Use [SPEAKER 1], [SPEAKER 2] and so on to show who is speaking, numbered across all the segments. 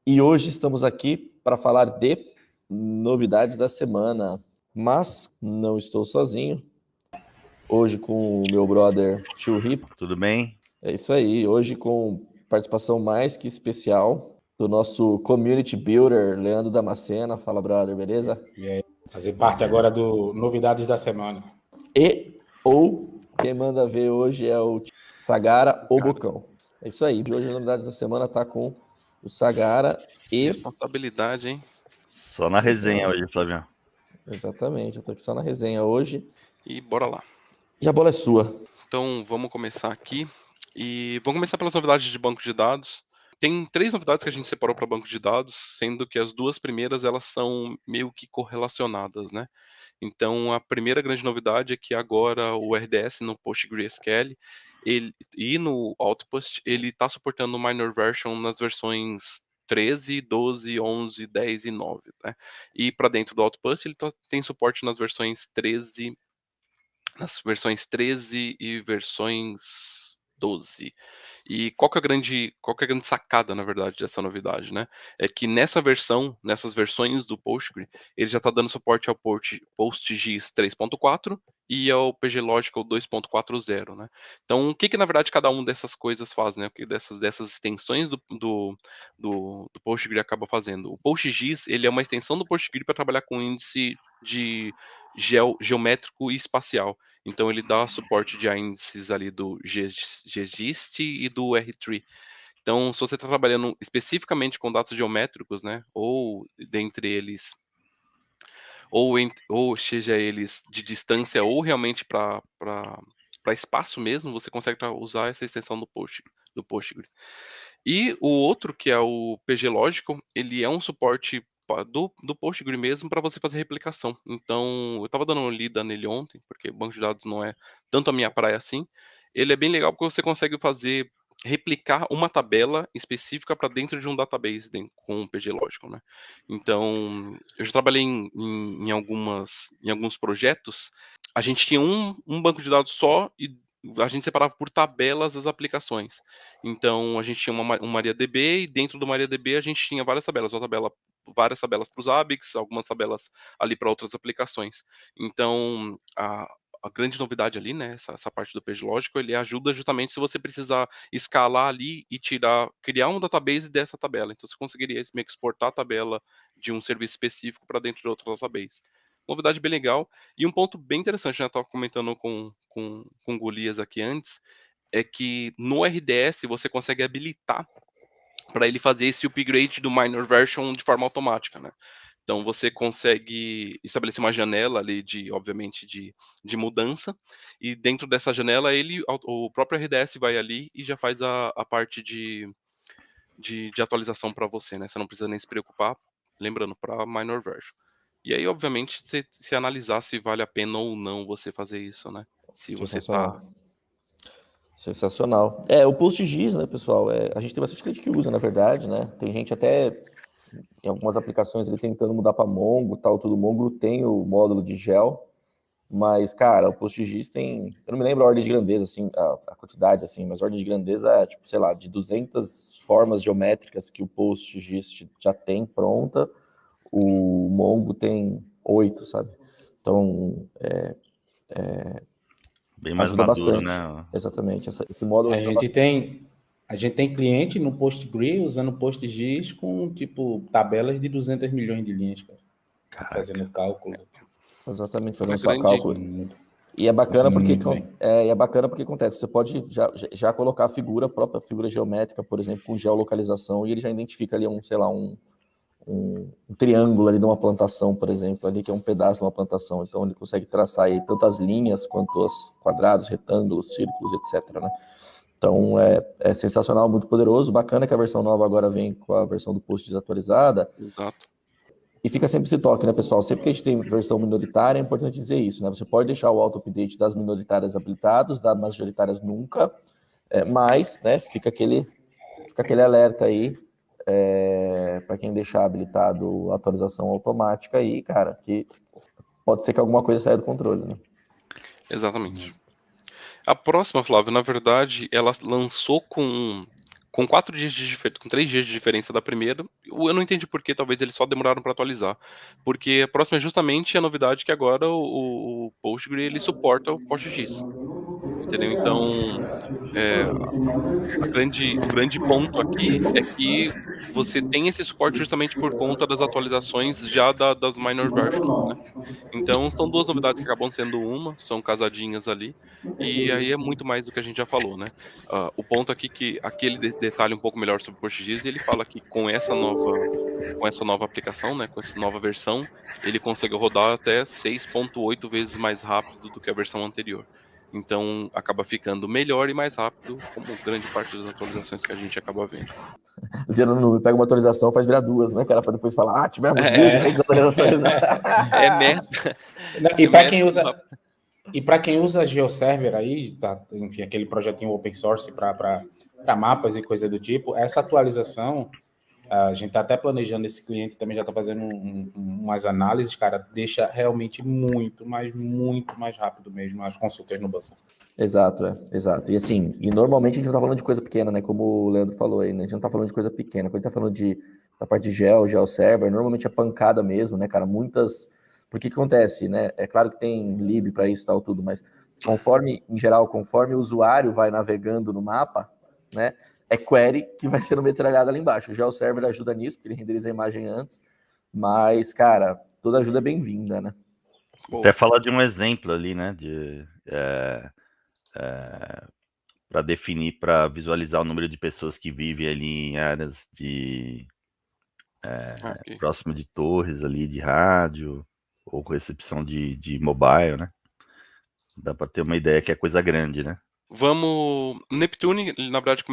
[SPEAKER 1] E hoje estamos aqui para falar de novidades da semana, mas não estou sozinho. Hoje com o meu brother Tio Rip.
[SPEAKER 2] Tudo bem?
[SPEAKER 1] É isso aí, hoje com participação mais que especial do nosso community builder, Leandro Damascena. Fala, brother, beleza?
[SPEAKER 3] E aí, fazer parte agora do Novidades da Semana.
[SPEAKER 1] Ou quem manda ver hoje é o Sagara ou Bocão. É isso aí, hoje a novidades da semana tá com o Sagara e...
[SPEAKER 4] Responsabilidade, hein?
[SPEAKER 2] Só na resenha hoje, Flavião.
[SPEAKER 1] Exatamente, eu tô aqui só na resenha hoje.
[SPEAKER 4] E bora lá.
[SPEAKER 1] E a bola é sua.
[SPEAKER 4] Então vamos começar aqui. E vamos começar pelas novidades de banco de dados. Tem 3 novidades que a gente separou para banco de dados, sendo que as 2 primeiras elas são meio que correlacionadas, né? Então a primeira grande novidade é que agora o RDS no PostgreSQL e no Outpost ele está suportando o minor version nas versões 13, 12, 11, 10 e 9, né? E para dentro do Outpost ele tem suporte nas versões 13 e versões 12. E qual que é a grande sacada, na verdade, dessa novidade, né? É que nessas versões do Postgre, ele já está dando suporte ao PostGIS 3.4 e ao PGLogical 2.40, né? Então, o que na verdade cada uma dessas coisas faz, né? Porque dessas extensões do Postgre acaba fazendo. O PostGIS, ele é uma extensão do Postgre para trabalhar com índice de geométrico e espacial. Então ele dá suporte de índices ali do GGIST e do R3. Então, se você está trabalhando especificamente com dados geométricos, né, ou dentre eles, ou seja eles de distância ou realmente para espaço mesmo, você consegue usar essa extensão do Postgre. E o outro, que é o PGLogical, ele é um suporte do Postgre mesmo para você fazer replicação. Então, eu estava dando uma lida nele ontem, porque banco de dados não é tanto a minha praia assim. Ele é bem legal porque você consegue replicar uma tabela específica para dentro de um database com o PGLogical, né? Então, eu já trabalhei em alguns projetos. A gente tinha um banco de dados só e a gente separava por tabelas as aplicações. Então, a gente tinha um MariaDB e dentro do MariaDB a gente tinha várias tabelas. Várias tabelas para os ABICs, algumas tabelas ali para outras aplicações. Então, a grande novidade ali, né, essa parte do PageLogical, ele ajuda justamente se você precisar escalar ali e criar um database dessa tabela. Então, você conseguiria meio que exportar a tabela de um serviço específico para dentro de outro database. Novidade bem legal. E um ponto bem interessante, né, eu estava comentando com o Golias aqui antes, é que no RDS você consegue habilitar para ele fazer esse upgrade do minor version de forma automática, né? Então você consegue estabelecer uma janela ali obviamente, de mudança, e dentro dessa janela o próprio RDS vai ali e já faz a parte de atualização para você, né? Você não precisa nem se preocupar, lembrando, para minor version. E aí, obviamente, se analisar se vale a pena ou não você fazer isso, né? Se você tá...
[SPEAKER 1] Sensacional. O PostGIS, né, pessoal? A gente tem bastante gente que usa, na verdade, né? Tem gente até em algumas aplicações ele tentando mudar para Mongo, tal, tudo. Mongo tem o módulo de gel, mas, cara, o PostGIS tem... Eu não me lembro a ordem de grandeza, assim, a quantidade, assim, mas a ordem de grandeza é, tipo, sei lá, de 200 formas geométricas que o PostGIS já tem pronta, o Mongo tem 8, sabe? Então,
[SPEAKER 2] bem mais
[SPEAKER 1] ajuda
[SPEAKER 2] maduro,
[SPEAKER 1] bastante.
[SPEAKER 2] né?
[SPEAKER 1] Exatamente. Esse módulo
[SPEAKER 3] A gente tem cliente no Postgre usando PostGIS com, tipo, tabelas de 200 milhões de linhas, cara. Fazendo cálculo.
[SPEAKER 1] Exatamente, fazendo só cálculo. E é bacana porque acontece, você pode já colocar a própria figura geométrica, por exemplo, com geolocalização, e ele já identifica ali um triângulo ali de uma plantação, por exemplo, ali que é um pedaço de uma plantação. Então ele consegue traçar aí tanto as linhas quanto os quadrados, retângulos, círculos, etc, né? Então é sensacional, muito poderoso. Bacana que a versão nova agora vem com a versão do Post desatualizada.
[SPEAKER 4] Exato.
[SPEAKER 1] E fica sempre esse toque, né, pessoal? Sempre que a gente tem versão minoritária, é importante dizer isso, né? Você pode deixar o auto-update das minoritárias habilitados, das majoritárias nunca, mas, né, fica aquele alerta aí, para quem deixar habilitado a atualização automática aí, cara, que pode ser que alguma coisa saia do controle, né?
[SPEAKER 4] Exatamente. A próxima, Flávio, na verdade, ela lançou com com 4 dias com 3 dias de diferença da primeira, eu não entendi por que talvez eles só demoraram para atualizar. Porque a próxima é justamente a novidade que agora o Postgre ele suporta o PostGIS. Entendeu? Então, o grande ponto aqui é que você tem esse suporte justamente por conta das atualizações já das minor versions, né? Então, são 2 novidades que acabam sendo são casadinhas ali, e aí é muito mais do que a gente já falou, né? O ponto aqui que aquele detalhe um pouco melhor sobre o PostGIS, ele fala que com essa nova aplicação, né, com essa nova versão, ele consegue rodar até 6.8 vezes mais rápido do que a versão anterior. Então, acaba ficando melhor e mais rápido, como grande parte das atualizações que a gente acaba vendo.
[SPEAKER 1] O dia não pega uma atualização, faz virar 2, né, cara? Para depois falar, tivemos 1.200 atualizações.
[SPEAKER 4] É meta.
[SPEAKER 3] E para quem usa... E para quem usa GeoServer aí, tá, enfim, aquele projetinho open source para mapas e coisa do tipo, essa atualização, a gente está até planejando, esse cliente também já está fazendo umas análises, cara, deixa realmente muito mais rápido mesmo as consultas no banco.
[SPEAKER 1] Exato. E assim, normalmente a gente não tá falando de coisa pequena, né? Como o Leandro falou aí, né? A gente não tá falando de coisa pequena. Quando a gente tá falando da parte de GeoServer, normalmente é pancada mesmo, né, cara? Porque que acontece, né? É claro que tem lib para isso e tal, tudo, mas conforme o usuário vai navegando no mapa, né? É query que vai sendo metralhada ali embaixo. O GeoServer ajuda nisso, porque ele renderiza a imagem antes, mas, cara, toda ajuda é bem-vinda, né?
[SPEAKER 2] Até falar de um exemplo ali, né? Para definir, para visualizar o número de pessoas que vivem ali em áreas próximo de torres ali de rádio ou recepção de mobile, né? Dá para ter uma ideia que é coisa grande, né?
[SPEAKER 4] Neptune, ele, na verdade,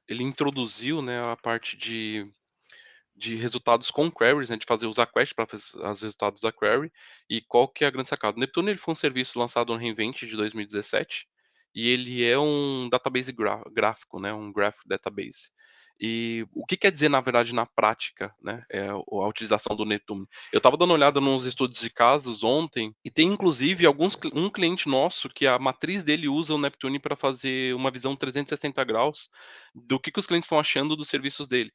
[SPEAKER 4] ele introduziu, né, a parte de resultados com queries, né, de usar Quest para fazer os resultados da query. E qual que é a grande sacada? O Neptune ele foi um serviço lançado no Reinvent de 2017 e ele é um database gráfico, né, um graph database. E o que quer dizer, na verdade, na prática, né, a utilização do Neptune? Eu estava dando uma olhada nos estudos de casos ontem e tem, inclusive, um cliente nosso que a matriz dele usa o Neptune para fazer uma visão 360 graus do que os clientes estão achando dos serviços dele.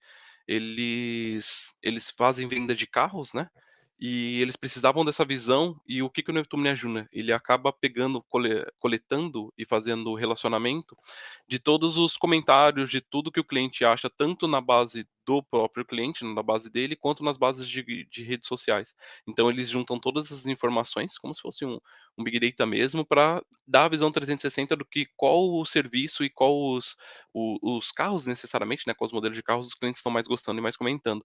[SPEAKER 4] Eles fazem venda de carros, né? E eles precisavam dessa visão, e o que o Neptune ajuda? Ele acaba coletando e fazendo relacionamento de todos os comentários, de tudo que o cliente acha, tanto na base do próprio cliente, na base dele, quanto nas bases de redes sociais. Então eles juntam todas as informações, como se fosse um Big Data mesmo, para dar a visão 360 do que qual o serviço e qual os carros necessariamente, né, quais os modelos de carros os clientes estão mais gostando e mais comentando,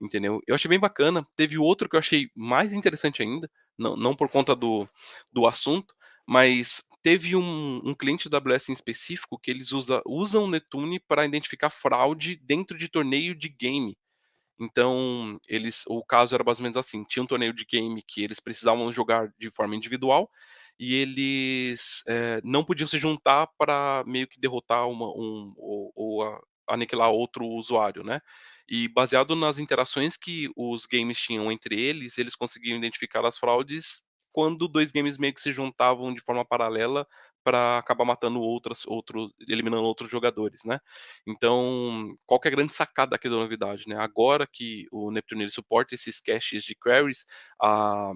[SPEAKER 4] entendeu? Eu achei bem bacana. Teve outro que eu achei mais interessante ainda, não por conta do assunto, mas teve um cliente da AWS em específico que eles usam o Neptune para identificar fraude dentro de torneio de game. Então, o caso era mais ou menos assim: tinha um torneio de game que eles precisavam jogar de forma individual e eles não podiam se juntar para meio que derrotar ou aniquilar outro usuário, né? E baseado nas interações que os games tinham entre eles conseguiam identificar as fraudes quando 2 games meio que se juntavam de forma paralela para acabar matando eliminando outros jogadores, né? Então, qual que é a grande sacada aqui da novidade, né? Agora que o Neptune ele suporta esses caches de queries, a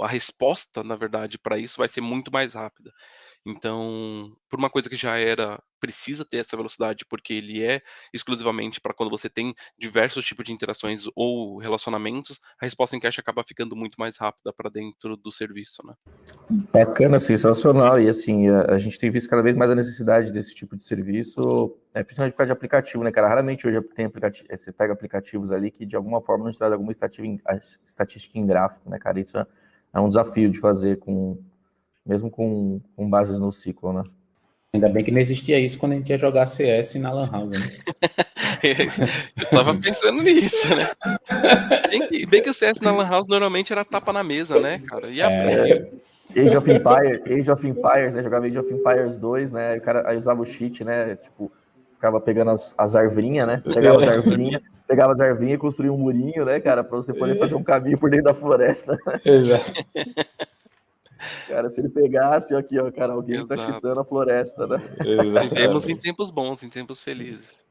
[SPEAKER 4] resposta, na verdade, para isso vai ser muito mais rápida. Então, por uma coisa que precisa ter essa velocidade, porque ele é exclusivamente para quando você tem diversos tipos de interações ou relacionamentos, a resposta em cache acaba ficando muito mais rápida para dentro do serviço, né?
[SPEAKER 1] Bacana, sensacional. E assim, a gente tem visto cada vez mais a necessidade desse tipo de serviço, principalmente por causa de aplicativo, né, cara? Raramente hoje tem aplicativo, você pega aplicativos ali que de alguma forma não te traz alguma estatística em gráfico, né, cara? Isso é um desafio de fazer mesmo com bases no SQL, né?
[SPEAKER 3] Ainda bem que não existia isso quando a gente ia jogar CS na Lan House, né?
[SPEAKER 4] Eu tava pensando nisso, né? Bem que o CS na Lan House normalmente era tapa na mesa, né, cara? E
[SPEAKER 1] Age of Empires, né? Jogava Age of Empires 2, né? O cara aí usava o cheat, né? Tipo, ficava pegando as arvrinhas, né? Pegava as arvrinhas e construía um murinho, né, cara? Pra você poder fazer um caminho por dentro da floresta.
[SPEAKER 3] Exato.
[SPEAKER 1] Cara, se ele pegasse, aqui, ó, cara, alguém tá
[SPEAKER 4] Exato.
[SPEAKER 1] cheatando a floresta, né?
[SPEAKER 4] Vivemos em tempos bons, em tempos felizes.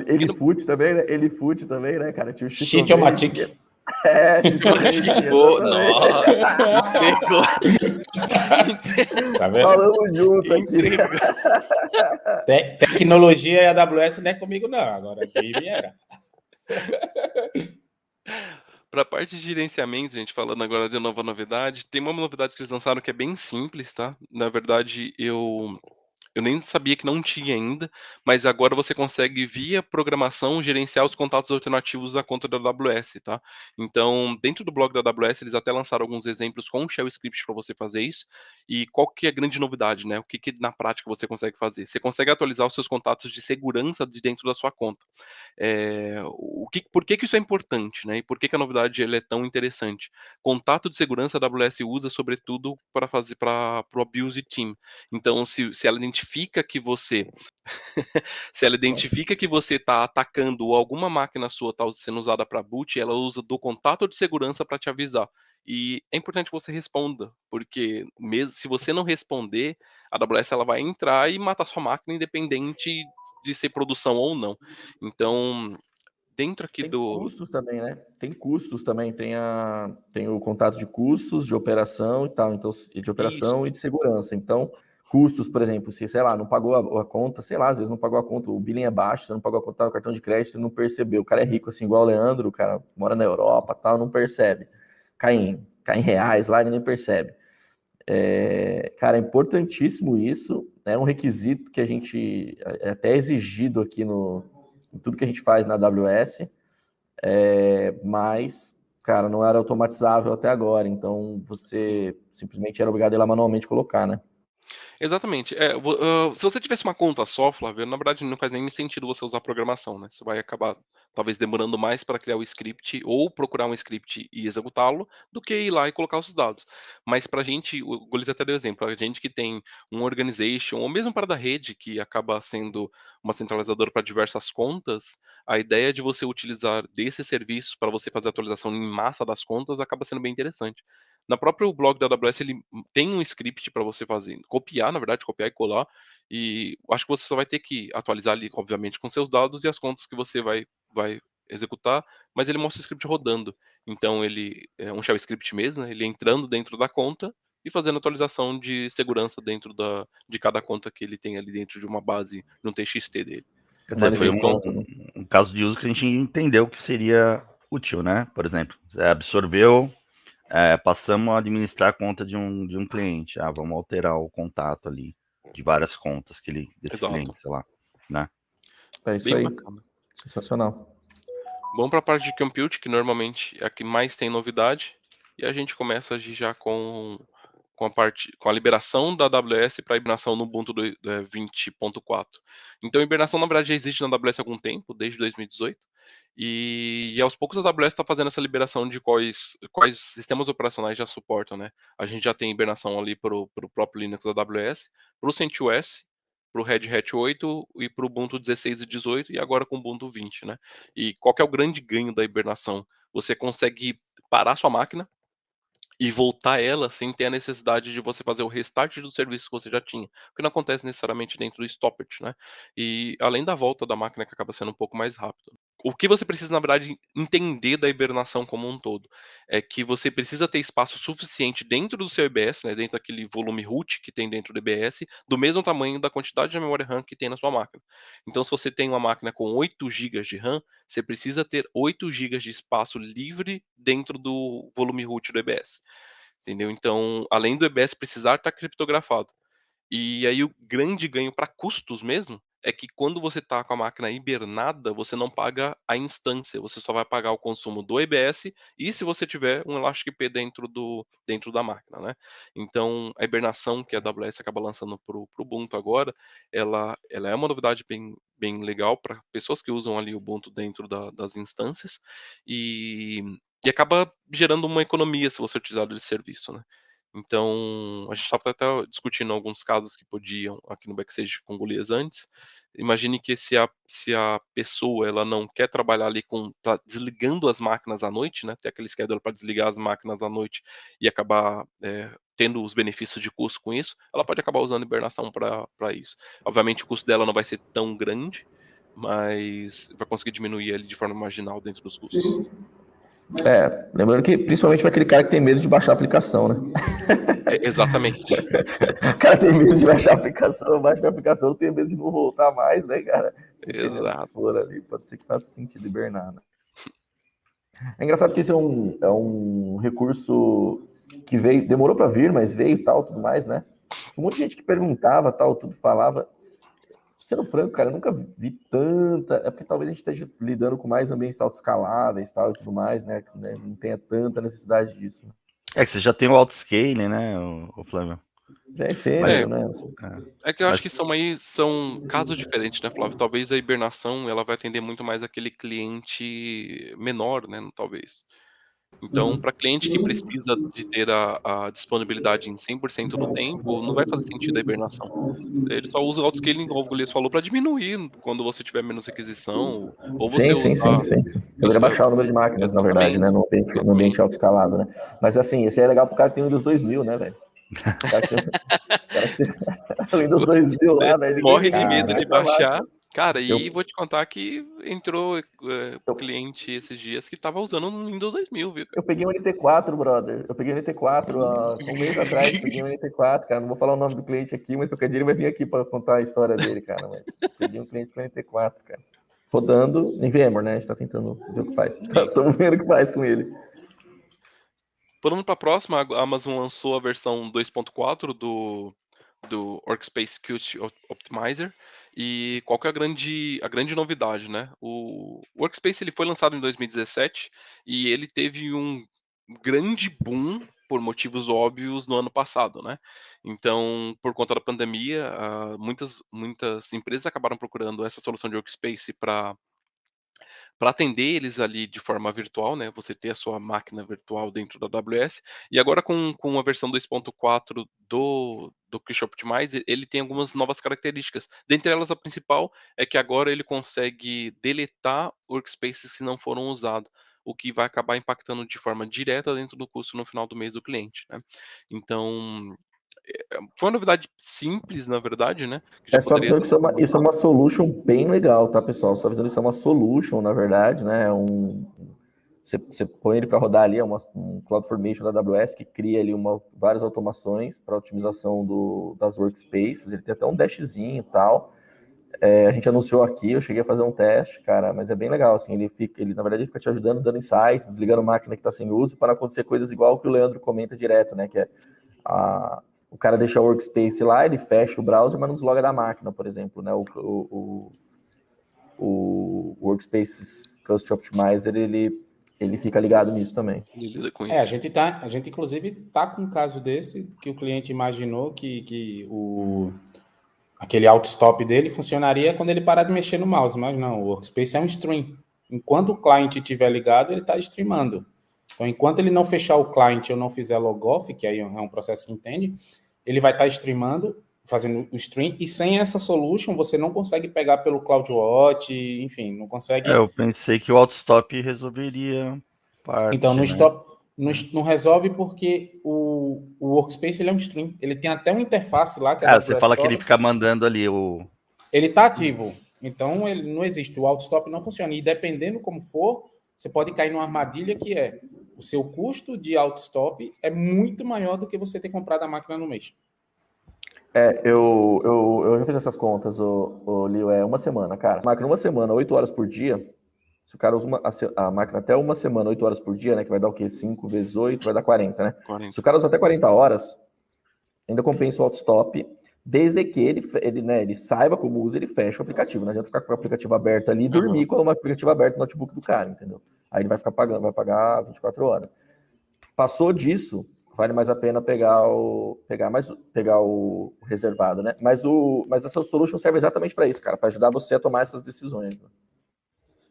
[SPEAKER 1] Ele fute também, né? Ele fute também, né, cara? Tinha o
[SPEAKER 3] Cheat-o-matic.
[SPEAKER 1] Cheat-o-matic,
[SPEAKER 4] Nossa, entregou.
[SPEAKER 3] Tá vendo?
[SPEAKER 1] Falamos junto aqui.
[SPEAKER 4] Entregou.
[SPEAKER 3] Tecnologia e AWS não é comigo, não. Agora aqui era.
[SPEAKER 4] Para a parte de gerenciamento, gente, falando agora de nova novidade, tem uma novidade que eles lançaram que é bem simples, tá? Na verdade, eu nem sabia que não tinha ainda, mas agora você consegue, via programação, gerenciar os contatos alternativos da conta da AWS, tá? Então, dentro do blog da AWS, eles até lançaram alguns exemplos com Shell Script para você fazer isso. E qual que é a grande novidade, né? O que na prática você consegue fazer? Você consegue atualizar os seus contatos de segurança de dentro da sua conta. Por que isso é importante, né? E por que a novidade ele é tão interessante? Contato de segurança a AWS usa sobretudo para fazer para o abuse team. Então, se ela identifica que você se ela identifica que você está atacando ou alguma máquina sua está sendo usada para boot, ela usa do contato de segurança para te avisar. E é importante que você responda, porque mesmo se você não responder, a AWS ela vai entrar e matar sua máquina, independente de ser produção ou não. Então, dentro aqui
[SPEAKER 1] Tem
[SPEAKER 4] do.
[SPEAKER 1] custos também, né? Tem custos também, tem o contato de custos, de operação e tal, então, de operação
[SPEAKER 4] Isso.
[SPEAKER 1] e de segurança. Então, custos, por exemplo, se, sei lá, não pagou a conta, sei lá, às vezes não pagou a conta, o billing é baixo, você não pagou a conta do cartão de crédito e não percebeu. O cara é rico, assim, igual o Leandro, o cara mora na Europa tal, não percebe. Cai em reais lá e nem percebe. Cara, é importantíssimo isso, é um requisito que a gente é até exigido aqui em tudo que a gente faz na AWS, mas, cara, não era automatizável até agora, então você simplesmente era obrigado a ir lá manualmente colocar, né?
[SPEAKER 4] Exatamente. Se você tivesse uma conta só, Flávio, na verdade não faz nem sentido você usar programação, né? Você vai acabar talvez demorando mais para criar o script ou procurar um script e executá-lo do que ir lá e colocar os dados. Mas para a gente, o Golias até deu exemplo, a gente que tem um organization, ou mesmo para da rede, que acaba sendo uma centralizadora para diversas contas, a ideia de você utilizar desse serviço para você fazer a atualização em massa das contas acaba sendo bem interessante. Na próprio blog da AWS, ele tem um script para você fazer, copiar, na verdade, copiar e colar, e acho que você só vai ter que atualizar ali, obviamente, com seus dados e as contas que você vai executar, mas ele mostra o script rodando. Então ele é um shell script mesmo, né? Ele entrando dentro da conta e fazendo atualização de segurança dentro de cada conta que ele tem ali dentro de uma base no TXT dele.
[SPEAKER 2] Quer dizer, foi um caso de uso que a gente entendeu que seria útil, né? Por exemplo, absorveu, passamos a administrar a conta de um cliente. Vamos alterar o contato ali de várias contas desse
[SPEAKER 4] Exato.
[SPEAKER 2] cliente, sei lá, né?
[SPEAKER 1] É isso
[SPEAKER 4] Bem
[SPEAKER 1] aí.
[SPEAKER 4] bacana.
[SPEAKER 1] Sensacional.
[SPEAKER 4] Vamos para a parte de compute, que normalmente é a que mais tem novidade, e a gente começa a agir já com a liberação da AWS para a hibernação no Ubuntu 20.4. Então, a hibernação, na verdade, já existe na AWS há algum tempo, desde 2018, e aos poucos a AWS está fazendo essa liberação de quais sistemas operacionais já suportam, né? A gente já tem hibernação ali para o próprio Linux da AWS, para o CentOS, para o Red Hat 8 e para o Ubuntu 16 e 18, e agora com o Ubuntu 20, né? E qual que é o grande ganho da hibernação? Você consegue parar sua máquina e voltar ela sem ter a necessidade de você fazer o restart do serviço que você já tinha, o que não acontece necessariamente dentro do Stoppage, né? E além da volta da máquina que acaba sendo um pouco mais rápido. O que você precisa, na verdade, entender da hibernação como um todo é que você precisa ter espaço suficiente dentro do seu EBS, né, dentro daquele volume root que tem dentro do EBS, do mesmo tamanho da quantidade de memória RAM que tem na sua máquina. Então, se você tem uma máquina com 8 GB de RAM, você precisa ter 8 GB de espaço livre dentro do volume root do EBS. Entendeu? Então, além do EBS precisar estar criptografado. E aí o grande ganho para custos mesmo é que quando você está com a máquina hibernada, você não paga a instância, você só vai pagar o consumo do EBS e se você tiver um Elastic P dentro da máquina, né? Então, a hibernação que a AWS acaba lançando para o Ubuntu agora, ela é uma novidade bem legal para pessoas que usam ali o Ubuntu dentro das instâncias e acaba gerando uma economia se você utilizar esse serviço, né? Então, a gente estava até discutindo alguns casos que podiam aqui no Backstage com Golias antes. Imagine que se a pessoa ela não quer trabalhar ali desligando as máquinas à noite, né? Ter aquele schedule para desligar as máquinas à noite e acabar tendo os benefícios de custo com isso, ela pode acabar usando hibernação para isso. Obviamente o custo dela não vai ser tão grande, mas vai conseguir diminuir ele de forma marginal dentro dos custos.
[SPEAKER 1] Lembrando que principalmente para aquele cara que tem medo de baixar a aplicação, né?
[SPEAKER 4] Exatamente.
[SPEAKER 1] O cara tem medo de baixar a aplicação, baixa a aplicação, tem medo de não voltar mais, né, cara?
[SPEAKER 4] Exato.
[SPEAKER 1] Que for ali, pode ser que faça sentido hibernar, né? É engraçado que esse é um recurso que veio, demorou para vir, mas veio e tal, tudo mais, né? Um monte de gente que perguntava, tal, tudo falava. Sendo franco, cara, eu nunca vi tanta. É porque talvez a gente esteja lidando com mais ambientes autoescaláveis, tal, e tudo mais, né? Não tenha tanta necessidade disso.
[SPEAKER 2] É que você já tem o autoscaling, né, o Flávio?
[SPEAKER 1] Já é efêmero, né?
[SPEAKER 4] É que eu acho que são casos diferentes, né, Flávio? Talvez a hibernação ela vai atender muito mais aquele cliente menor, né? Talvez. Então, para cliente que precisa de ter a disponibilidade em 100% do tempo, não vai fazer sentido a hibernação. Ele só usa o autoscaling, como o Golias falou, para diminuir quando você tiver menos requisição, ou você
[SPEAKER 1] sim. Poderia baixar o número de máquinas, na verdade, né? No ambiente autoescalado, né? Mas assim, esse é legal pro cara que tem o Windows 2000, né, velho? O cara que tem o Windows 2000 lá, velho.
[SPEAKER 4] Morre de medo de baixar. Cara, e vou te contar que entrou cliente esses dias que tava usando um Windows 2000, viu?
[SPEAKER 1] Eu peguei um NT4, brother. Eu peguei um NT4 um mês atrás, peguei um NT4, cara. Não vou falar o nome do cliente aqui, mas qualquer dia ele vai vir aqui para contar a história dele, cara. Mas peguei um cliente com NT4, cara. Rodando em VMware, né? A gente tá tentando ver o que faz. Estamos vendo o que faz com ele.
[SPEAKER 4] Pulando para a próxima, a Amazon lançou a versão 2.4 do Workspace Qt Optimizer. E qual que é a grande novidade, né? O Workspace ele foi lançado em 2017 e ele teve um grande boom por motivos óbvios no ano passado, né? Então, por conta da pandemia, muitas empresas acabaram procurando essa solução de Workspace para atender eles ali de forma virtual, né? Você ter a sua máquina virtual dentro da AWS. E agora com a versão 2.4 do Qt Optimizer, ele tem algumas novas características. Dentre elas, a principal é que agora ele consegue deletar workspaces que não foram usados, o que vai acabar impactando de forma direta dentro do custo no final do mês do cliente, né? Então, foi uma novidade simples, na verdade, né? Que já
[SPEAKER 1] só
[SPEAKER 4] poderia...
[SPEAKER 1] dizendo que isso é uma solution bem legal, tá, pessoal? Só avisando que isso é uma solution, na verdade, né? Você põe ele para rodar ali, um CloudFormation da AWS que cria ali várias automações para otimização das workspaces. Ele tem até um dashzinho e tal. A gente anunciou aqui, eu cheguei a fazer um teste, cara, mas é bem legal, assim, ele na verdade fica te ajudando, dando insights, desligando máquina que está sem uso, para acontecer coisas igual que o Leandro comenta direto, né, que é o cara deixa o workspace lá, ele fecha o browser, mas não desloga da máquina, por exemplo, né, o Workspace Qt Optimizer, ele fica ligado nisso também.
[SPEAKER 4] Com isso.
[SPEAKER 3] A gente inclusive tá com um caso desse, que o cliente imaginou que aquele auto-stop dele funcionaria quando ele parar de mexer no mouse, mas não, o Workspace é um stream. Enquanto o cliente estiver ligado, ele está streamando. Então, enquanto ele não fechar o client ou não fizer log-off, que aí é um processo que entende, ele vai estar streamando, fazendo o stream, e sem essa solution, você não consegue pegar pelo CloudWatch, enfim, não consegue...
[SPEAKER 2] Eu pensei que o auto-stop resolveria parte,
[SPEAKER 3] então, no
[SPEAKER 2] né?
[SPEAKER 3] stop... Não resolve porque o Workspace ele é um stream. Ele tem até uma interface lá que
[SPEAKER 2] você fala que ele fica mandando ali o...
[SPEAKER 3] Ele está ativo. Então, ele não existe. O auto-stop não funciona. E dependendo como for, você pode cair numa armadilha que é o seu custo de auto-stop é muito maior do que você ter comprado a máquina no mês.
[SPEAKER 1] Eu já fiz essas contas, o Leo, uma semana, cara. A máquina uma semana, 8 horas por dia. Se o cara usa a máquina até uma semana, 8 horas por dia, né? Que vai dar o quê? 5 vezes 8, vai dar 40, né?
[SPEAKER 4] 40.
[SPEAKER 1] Se o cara usa até 40 horas, ainda compensa o auto-stop, desde que ele saiba como usa, ele fecha o aplicativo. Não adianta ficar com o aplicativo aberto ali e dormir com o aplicativo aberto no notebook do cara, entendeu? Aí ele vai pagar 24 horas. Passou disso, vale mais a pena pegar o reservado, né? Mas essa solution serve exatamente para isso, cara, para ajudar você a tomar essas decisões, né?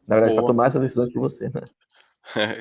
[SPEAKER 1] Na verdade, para tomar essas decisões por você, né?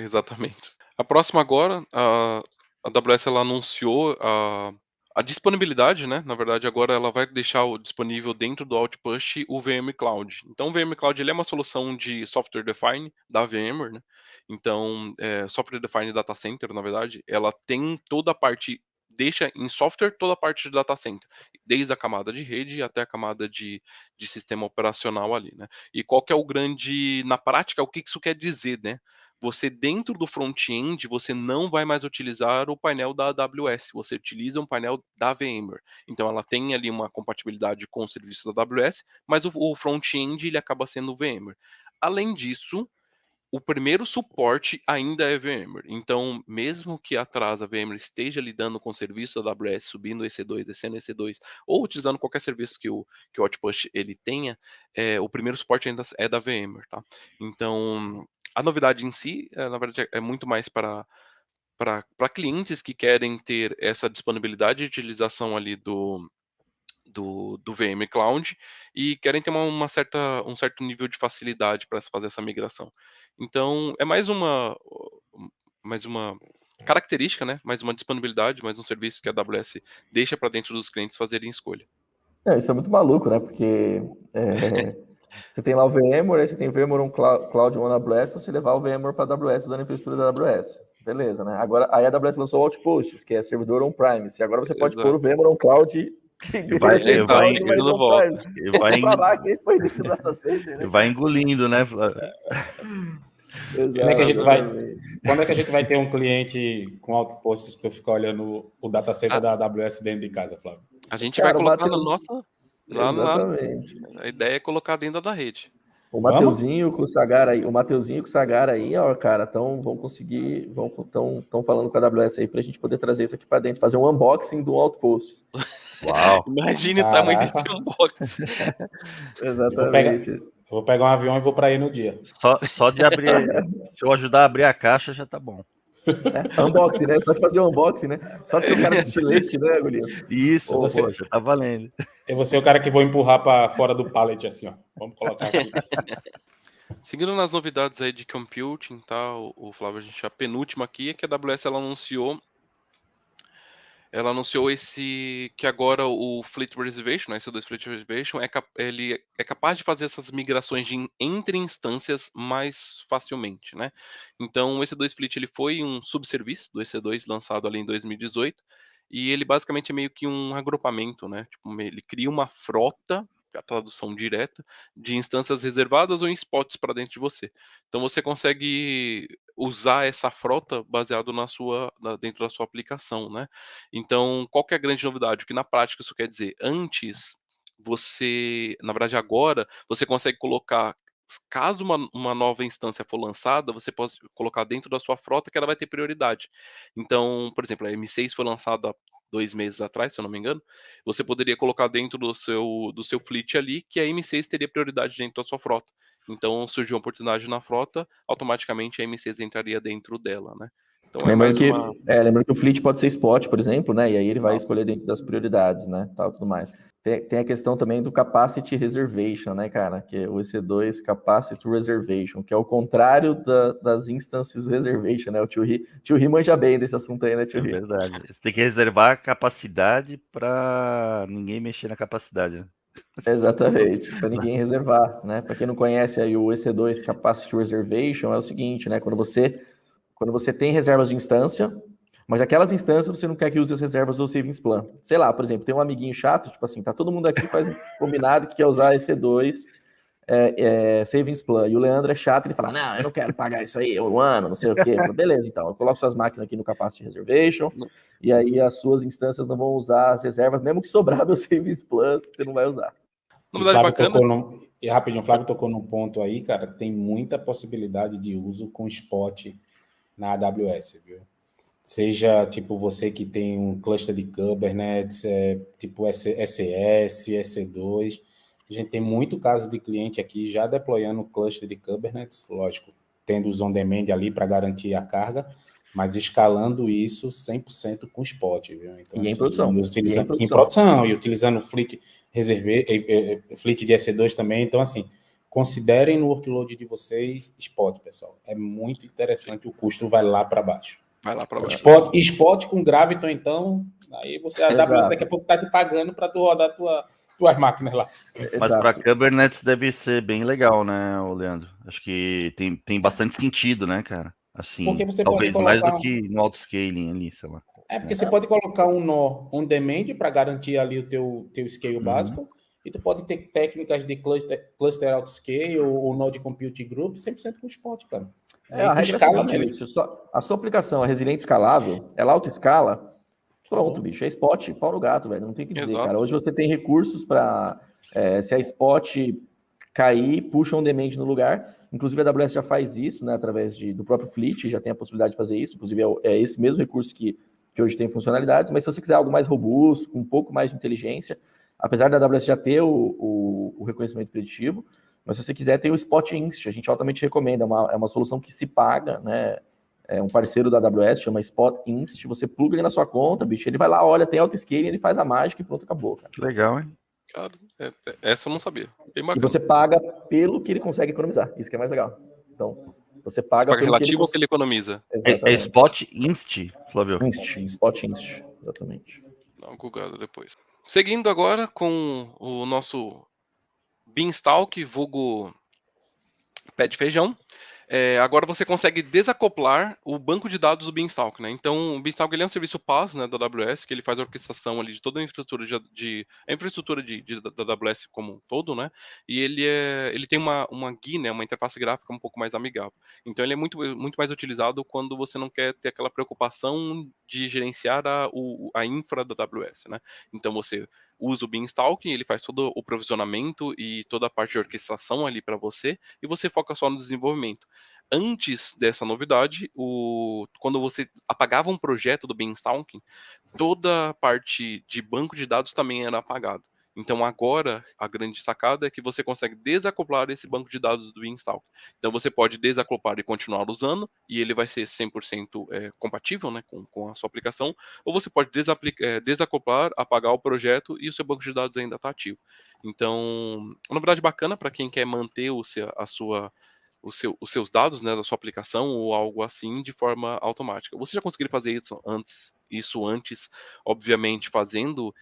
[SPEAKER 4] Exatamente. A próxima agora, a AWS ela anunciou a disponibilidade, né? Na verdade, agora ela vai deixar disponível dentro do Outpush o VM Cloud. Então, o VM Cloud ele é uma solução de software defined da VMware, né? Então, software defined data center, na verdade, ela tem toda a parte deixa em software toda a parte de data center, desde a camada de rede até a camada de sistema operacional ali, né? E qual que é o grande, na prática, o que isso quer dizer, né? Você dentro do front-end, você não vai mais utilizar o painel da AWS, você utiliza um painel da VMware. Então ela tem ali uma compatibilidade com os serviços da AWS, mas o front-end ele acaba sendo VMware. Além disso, o primeiro suporte ainda é VMware. Então, mesmo que atrás a VMware esteja lidando com o serviço da AWS, subindo EC2, descendo EC2, ou utilizando qualquer serviço que o Outpost ele tenha, o primeiro suporte ainda é da VMware, tá? Então, a novidade em si, na verdade, é muito mais para clientes que querem ter essa disponibilidade de utilização ali do VM Cloud e querem ter um certo nível de facilidade para fazer essa migração. Então, é mais uma característica, né? Mais uma disponibilidade, mais um serviço que a AWS deixa para dentro dos clientes fazerem escolha.
[SPEAKER 1] Isso é muito maluco, né? Porque você tem lá o VMware, aí você tem o VMware on Cloud on AWS para você levar o VMware para a AWS usando a infraestrutura da AWS. Beleza, né? Agora, aí a AWS lançou o Outposts, que é servidor on-premise, e agora você pode pôr o VMware on Cloud
[SPEAKER 2] e vai engolindo, né?
[SPEAKER 3] Quando é que a gente vai ter um cliente com Outposts para ficar olhando o data center da AWS dentro de casa, Flávio?
[SPEAKER 4] A gente vai colocar na nossa... A ideia é colocar dentro da rede.
[SPEAKER 1] O Mateuzinho com o Sagar aí, ó, cara, estão falando com a AWS aí pra gente poder trazer isso aqui pra dentro, fazer um unboxing do Outpost.
[SPEAKER 2] Uau!
[SPEAKER 4] Imagine o tamanho desse unboxing.
[SPEAKER 1] Exatamente.
[SPEAKER 3] Eu vou pegar um avião e vou pra aí no dia.
[SPEAKER 2] Só de abrir, se eu ajudar a abrir a caixa, já tá bom.
[SPEAKER 1] Unboxing, né? Só de fazer um unboxing, né? Só de ser o cara do estilete, né, Golias?
[SPEAKER 2] Isso, já tá valendo.
[SPEAKER 3] Eu vou ser o cara que vou empurrar para fora do pallet, assim, ó. Vamos colocar aqui.
[SPEAKER 4] Seguindo nas novidades aí de computing, tá? O Flávio, a gente a penúltima aqui é que a AWS ela anunciou esse que agora o Fleet Reservation, esse EC2 Fleet Reservation, ele é capaz de fazer essas migrações entre instâncias mais facilmente, né? Então, o EC2 Fleet ele foi um subserviço do EC2 lançado ali em 2018 e ele basicamente é meio que um agrupamento, né? Tipo, ele cria uma frota, a tradução direta, de instâncias reservadas ou em spots para dentro de você. Então, você consegue usar essa frota baseado dentro da sua aplicação, né? Então, qual que é a grande novidade? O que na prática isso quer dizer? Antes, na verdade agora, você consegue colocar, caso uma nova instância for lançada, você pode colocar dentro da sua frota que ela vai ter prioridade. Então, por exemplo, a M6 foi lançada 2 meses atrás, se eu não me engano, você poderia colocar dentro do seu fleet ali que a M6 teria prioridade dentro da sua frota. Então, surgiu uma oportunidade na frota, automaticamente a M6 entraria dentro dela, né? Então,
[SPEAKER 1] lembrando que o fleet pode ser spot, por exemplo, né? E aí ele vai escolher dentro das prioridades, né? Tal, tudo mais. Tem a questão também do Capacity Reservation, né, cara? Que é o EC2 Capacity Reservation, que é o contrário das Instances Reservation, né? O Tio Ri manja bem desse assunto aí, né, Tio Ri?
[SPEAKER 2] É verdade. Você tem que reservar a capacidade para ninguém mexer na capacidade, né?
[SPEAKER 1] Exatamente, para ninguém reservar, né? Para quem não conhece aí o EC2 Capacity Reservation, é o seguinte, né? Quando você tem reservas de instância, mas aquelas instâncias você não quer que use as reservas do Savings Plan. Sei lá, por exemplo, tem um amiguinho chato, tipo assim, tá todo mundo aqui faz um combinado que quer usar EC2 Savings Plan, e o Leandro é chato, ele fala, não, eu não quero pagar isso aí, um ano, não sei o quê. Falo, beleza, então, eu coloco suas máquinas aqui no Capacity Reservation, e aí as suas instâncias não vão usar as reservas, mesmo que sobrar meu Savings Plan, você não vai usar.
[SPEAKER 3] Rapidinho, o Flávio tocou num ponto aí, cara, tem muita possibilidade de uso com spot na AWS, viu? Seja, tipo, você que tem um cluster de Kubernetes, tipo SES, EC2, a gente tem muito caso de cliente aqui já deployando cluster de Kubernetes, lógico, tendo os on-demand ali para garantir a carga, mas escalando isso 100% com spot, viu? Então,
[SPEAKER 1] e em produção.
[SPEAKER 3] Em produção, e utilizando Fleet de EC2 também. Então, assim, considerem no workload de vocês spot, pessoal. É muito interessante, o custo vai lá para baixo.
[SPEAKER 4] Vai lá para baixo.
[SPEAKER 3] Spot com Graviton, então, aí a AWS daqui a pouco tá te pagando para tu rodar tuas máquinas lá.
[SPEAKER 2] Mas para Kubernetes deve ser bem legal, né, Leandro? Acho que tem bastante sentido, né, cara? Assim,
[SPEAKER 3] porque você
[SPEAKER 2] talvez
[SPEAKER 3] pode colocar
[SPEAKER 2] mais do que no autoscaling ali, sei lá.
[SPEAKER 3] porque você pode colocar um nó on demand para garantir ali o teu scale básico, e tu pode ter técnicas de cluster autoscale ou nó de compute group 100% com spot, cara.
[SPEAKER 1] A regra escala, é bicho. A sua aplicação é resiliente escalável, ela autoescala, pronto, bicho, é spot, pau no gato, velho, não tem o que dizer, cara. Hoje você tem recursos para, se a spot cair, puxa um demand no lugar. Inclusive a AWS já faz isso, né, através do próprio Fleet, já tem a possibilidade de fazer isso. Inclusive é esse mesmo recurso que hoje tem funcionalidades, mas se você quiser algo mais robusto, com um pouco mais de inteligência, apesar da AWS já ter o reconhecimento preditivo, mas se você quiser tem o Spot Inst, a gente altamente recomenda, é uma solução que se paga, né, é um parceiro da AWS, chama Spot Inst, você pluga ele na sua conta, bicho, ele vai lá, olha, tem autoscaling, ele faz a mágica e pronto, acabou, cara.
[SPEAKER 2] Que legal, hein?
[SPEAKER 4] Cara, essa eu não sabia. Bem
[SPEAKER 1] bacana. E você paga pelo que ele consegue economizar, isso que é mais legal. Então, você paga pelo
[SPEAKER 4] relativo ao que ele economiza.
[SPEAKER 2] É Spot Inst, Flávio?
[SPEAKER 1] Spot Inst, exatamente.
[SPEAKER 4] Dá uma googada depois. Seguindo agora com o nosso Beanstalk, vulgo pé de feijão. Agora você consegue desacoplar o banco de dados do Beanstalk, né? Então, o Beanstalk ele é um serviço PaaS, né, da AWS, que ele faz a orquestração ali de toda a infraestrutura da AWS como um todo, né? E ele tem uma GUI, né, uma interface gráfica um pouco mais amigável. Então, ele é muito mais utilizado quando você não quer ter aquela preocupação de gerenciar a infra da AWS, né? Então, você usa o Beanstalk, ele faz todo o provisionamento e toda a parte de orquestração ali para você, e você foca só no desenvolvimento. Antes dessa novidade, quando você apagava um projeto do Beanstalk, toda a parte de banco de dados também era apagado. Então agora, a grande sacada é que você consegue desacoplar esse banco de dados do Beanstalk. Então você pode desacoplar e continuar usando, e ele vai ser 100% compatível, né, com a sua aplicação, ou você pode desacoplar, apagar o projeto e o seu banco de dados ainda está ativo. Então, uma novidade bacana para quem quer manter os seus dados, né, da sua aplicação ou algo assim de forma automática. Você já conseguiu fazer isso antes, obviamente fazendo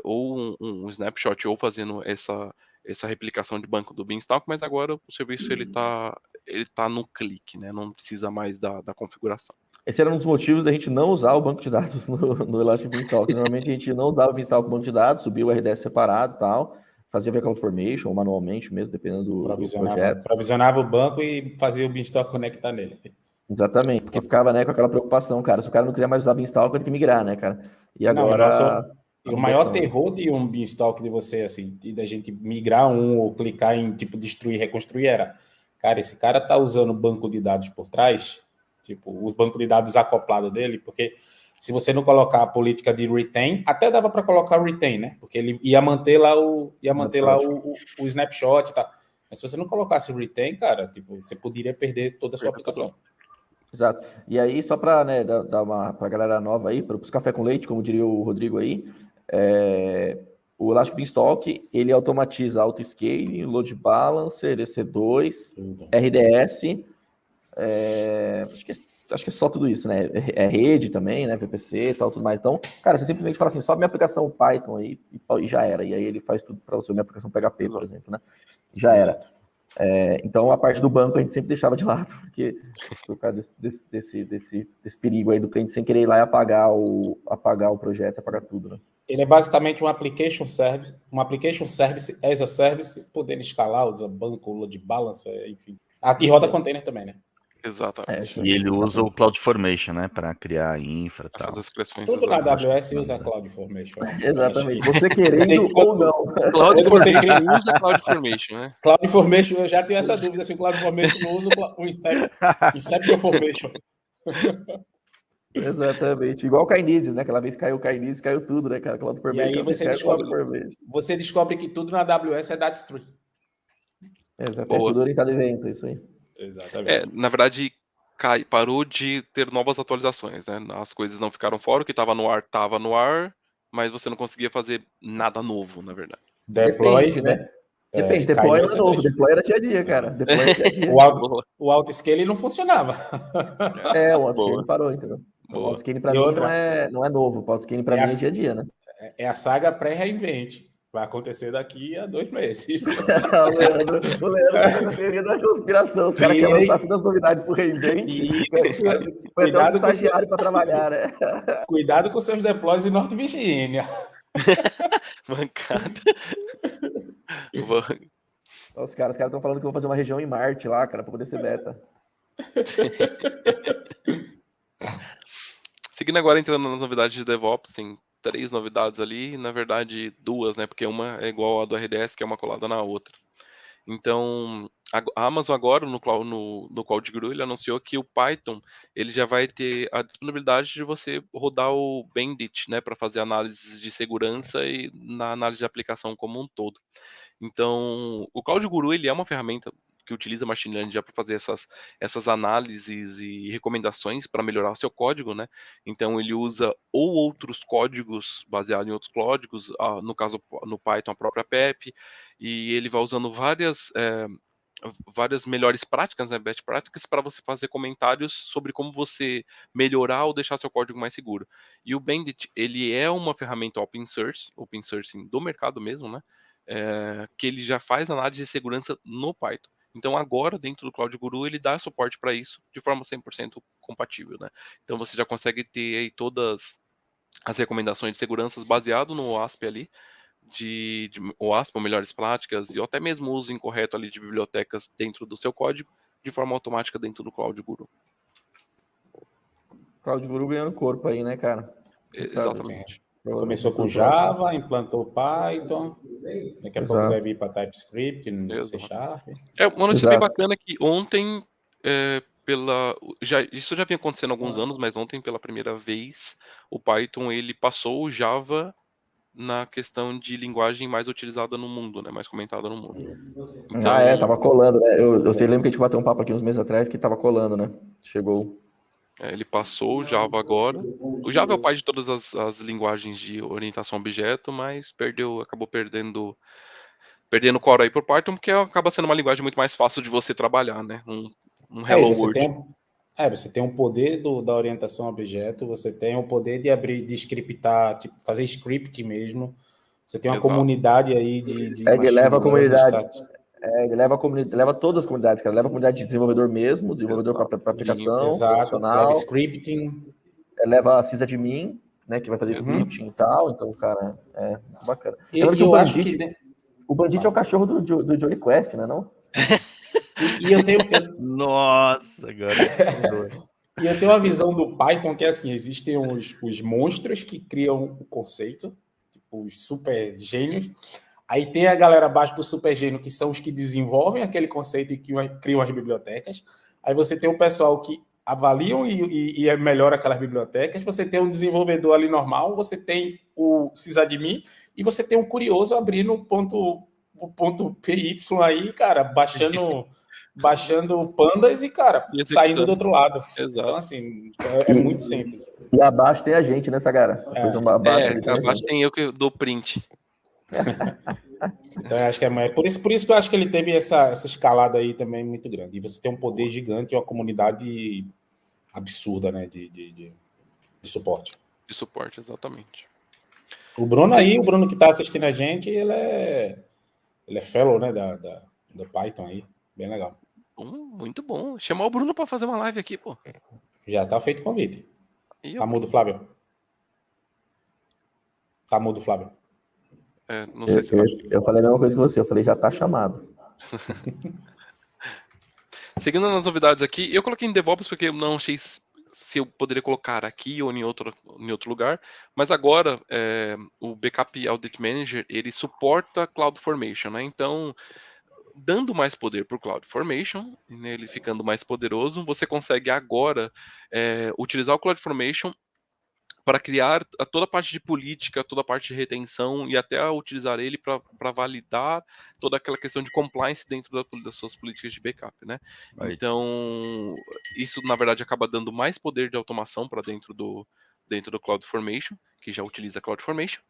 [SPEAKER 4] ou um snapshot ou fazendo essa replicação de banco do Beanstalk, mas agora o serviço ele tá no clique, né, não precisa mais da configuração.
[SPEAKER 1] Esse era um dos motivos da gente não usar o banco de dados no Elastic Beanstalk. Normalmente a gente não usava o Beanstalk com o banco de dados, subia o RDS separado e tal, fazia via CloudFormation ou manualmente mesmo, dependendo do projeto.
[SPEAKER 3] Provisionava o banco e fazia o Beanstalk conectar nele.
[SPEAKER 1] Exatamente, porque ficava, né, com aquela preocupação, cara. Se o cara não quiser mais usar Beanstalk, vai ter que migrar, né, cara? E agora...
[SPEAKER 3] O maior terror de um Beanstalk de você, assim, da gente migrar ou clicar em, tipo, destruir, reconstruir, era, cara, esse cara tá usando banco de dados por trás, tipo, os bancos de dados acoplados dele, porque se você não colocar a política de retain, até dava para colocar o retain, né? Porque ele ia manter lá o snapshot e tal. Mas se você não colocasse o retain, cara, tipo, você poderia perder toda a sua aplicação.
[SPEAKER 1] Exato. E aí, só para, né, dar uma para a galera nova aí, para os café com leite, como diria o Rodrigo aí, o Elastic Beanstalk, ele automatiza autoscaling, load balancer, EC2, RDS, acho que é só tudo isso, né? É rede também, né? VPC e tal, tudo mais. Então, cara, você simplesmente fala assim, sobe minha aplicação Python aí e já era. E aí ele faz tudo para você, minha aplicação PHP, por exemplo, né? Já era. Então, a parte do banco a gente sempre deixava de lado, porque por causa desse perigo aí do cliente sem querer ir lá e apagar o projeto, apagar tudo, né?
[SPEAKER 3] Ele é basicamente um application service as a service, podendo escalar, usa banco, load balancer, enfim. E roda container também, né?
[SPEAKER 4] Exatamente.
[SPEAKER 2] E ele usa o CloudFormation, né, para criar infra e tal.
[SPEAKER 4] Fazer as expressões.
[SPEAKER 3] Tudo na AWS usa CloudFormation.
[SPEAKER 1] Exatamente. Você querendo ou não.
[SPEAKER 4] CloudFormation usa CloudFormation, né?
[SPEAKER 3] CloudFormation, eu já tenho essa dúvida se o CloudFormation não usa o Inception Formation.
[SPEAKER 1] Exatamente. Igual o Kinesis, né? Aquela vez caiu o Kinesis, caiu tudo, né, cara?
[SPEAKER 3] E aí você descobre que tudo na AWS é data stream.
[SPEAKER 1] Exatamente. É tudo orientado a evento, isso aí.
[SPEAKER 3] Exatamente.
[SPEAKER 4] Na verdade, parou de ter novas atualizações, né? As coisas não ficaram fora, o que estava no ar, mas você não conseguia fazer nada novo, na verdade.
[SPEAKER 3] Deploy,
[SPEAKER 1] né? Depende, deploy era novo, deploy era dia a dia, cara. Deploy era dia a dia.
[SPEAKER 3] O autoscale não funcionava.
[SPEAKER 1] O autoscale parou, entendeu? O autoscale para mim não é novo, o autoscale para mim é dia a dia, né?
[SPEAKER 3] É a saga pré-reinvent. Vai acontecer daqui a 2 meses.
[SPEAKER 1] O Leandro tá na teoria da conspiração. Os caras querem lançar todas as novidades pro Reinvent. Foi até os estagiários para trabalhar, né?
[SPEAKER 3] Cuidado com seus deploys em Norte Virgínia.
[SPEAKER 4] Mancada.
[SPEAKER 1] Os caras estão falando que vão fazer uma região em Marte lá, cara, para poder ser beta.
[SPEAKER 4] Seguindo agora, entrando nas novidades de DevOps, tem 3 novidades ali, na verdade 2, né? Porque uma é igual a do RDS, que é uma colada na outra. Então, a Amazon agora, no CloudGuru, ele anunciou que o Python ele já vai ter a disponibilidade de você rodar o Bandit, né, para fazer análises de segurança e na análise de aplicação como um todo. Então, o CloudGuru ele é uma ferramenta que utiliza Machine Learning já para fazer essas análises e recomendações para melhorar o seu código, né? Então, ele usa ou outros códigos baseados em outros códigos, no caso, no Python, a própria PEP, e ele vai usando várias melhores práticas, né, best practices, para você fazer comentários sobre como você melhorar ou deixar seu código mais seguro. E o Bandit, ele é uma ferramenta open source do mercado mesmo, né? Que ele já faz análise de segurança no Python. Então agora, dentro do CloudGuru, ele dá suporte para isso de forma 100% compatível, né? Então você já consegue ter aí todas as recomendações de segurança baseado no OASP ali, de OASP, ou melhores práticas, e até mesmo o uso incorreto ali de bibliotecas dentro do seu código, de forma automática dentro do CloudGuru.
[SPEAKER 1] CloudGuru ganhando corpo aí, né, cara?
[SPEAKER 4] Exatamente.
[SPEAKER 3] Começou com Java, implantou Python, daqui a pouco vai vir para TypeScript, no C Sharp.
[SPEAKER 4] Uma notícia bem bacana que ontem, isso já vinha acontecendo há alguns anos, mas ontem, pela primeira vez, o Python ele passou o Java na questão de linguagem mais utilizada no mundo, né? Mais comentada no mundo.
[SPEAKER 1] Então, tava colando, né? Eu lembro que a gente bateu um papo aqui uns meses atrás que tava colando, né? Chegou.
[SPEAKER 4] Ele passou o Java agora. O Java é o pai de todas as linguagens de orientação a objeto, mas acabou perdendo core aí por Python, porque acaba sendo uma linguagem muito mais fácil de você trabalhar, né? Um Hello World.
[SPEAKER 3] Você tem um poder da orientação a objeto, você tem o poder de abrir, de scriptar, tipo, fazer script mesmo. Você tem uma comunidade aí de
[SPEAKER 1] ele leva a comunidade. Ele leva todas as comunidades, cara. Leva a comunidade de desenvolvedor mesmo, desenvolvedor para aplicação, profissional.
[SPEAKER 3] Leva scripting.
[SPEAKER 1] Leva a sysadmin, né, que vai fazer scripting e tal. Então, cara, é muito bacana.
[SPEAKER 3] Eu acho que
[SPEAKER 1] o Bandit é o cachorro do Johnny Quest, né, não?
[SPEAKER 3] E eu tenho...
[SPEAKER 2] Nossa, agora...
[SPEAKER 3] E eu tenho uma visão do Python que é assim, existem os monstros que criam o conceito, tipo, os super gênios. Aí tem a galera abaixo do super gênio, que são os que desenvolvem aquele conceito e que criam as bibliotecas. Aí você tem o pessoal que avaliam e melhora aquelas bibliotecas. Você tem um desenvolvedor ali normal, você tem o sysadmin e você tem um curioso abrindo o ponto PY aí, cara, baixando pandas e, cara, saindo do outro lado.
[SPEAKER 4] Exato.
[SPEAKER 3] Então, assim, é muito simples.
[SPEAKER 1] E abaixo tem a gente, né, Sagara?
[SPEAKER 4] Abaixo tem eu que dou print.
[SPEAKER 3] Então, eu acho que é por isso que eu acho que ele teve essa escalada aí também muito grande. E você tem um poder gigante e uma comunidade absurda, né, de suporte.
[SPEAKER 4] De suporte, exatamente.
[SPEAKER 3] O Bruno que está assistindo a gente, ele é fellow, né, da Python aí. Bem legal.
[SPEAKER 4] Muito bom. Chamar o Bruno para fazer uma live aqui, pô.
[SPEAKER 3] Já tá feito o convite. Tá mudo, Flávio? Tá mudo, Flávio?
[SPEAKER 4] Não sei se
[SPEAKER 1] eu falei a mesma coisa que você. Eu falei, já tá chamado.
[SPEAKER 4] Seguindo nas novidades aqui, eu coloquei em DevOps porque eu não achei se eu poderia colocar aqui ou em outro lugar, mas agora o Backup Audit Manager, ele suporta CloudFormation, né? Então, dando mais poder para o CloudFormation, né, ele ficando mais poderoso, você consegue agora utilizar o CloudFormation para criar toda a parte de política, toda a parte de retenção e até utilizar ele para validar toda aquela questão de compliance dentro das suas políticas de backup, né? Right. Então, isso na verdade acaba dando mais poder de automação para dentro do CloudFormation, que já utiliza CloudFormation.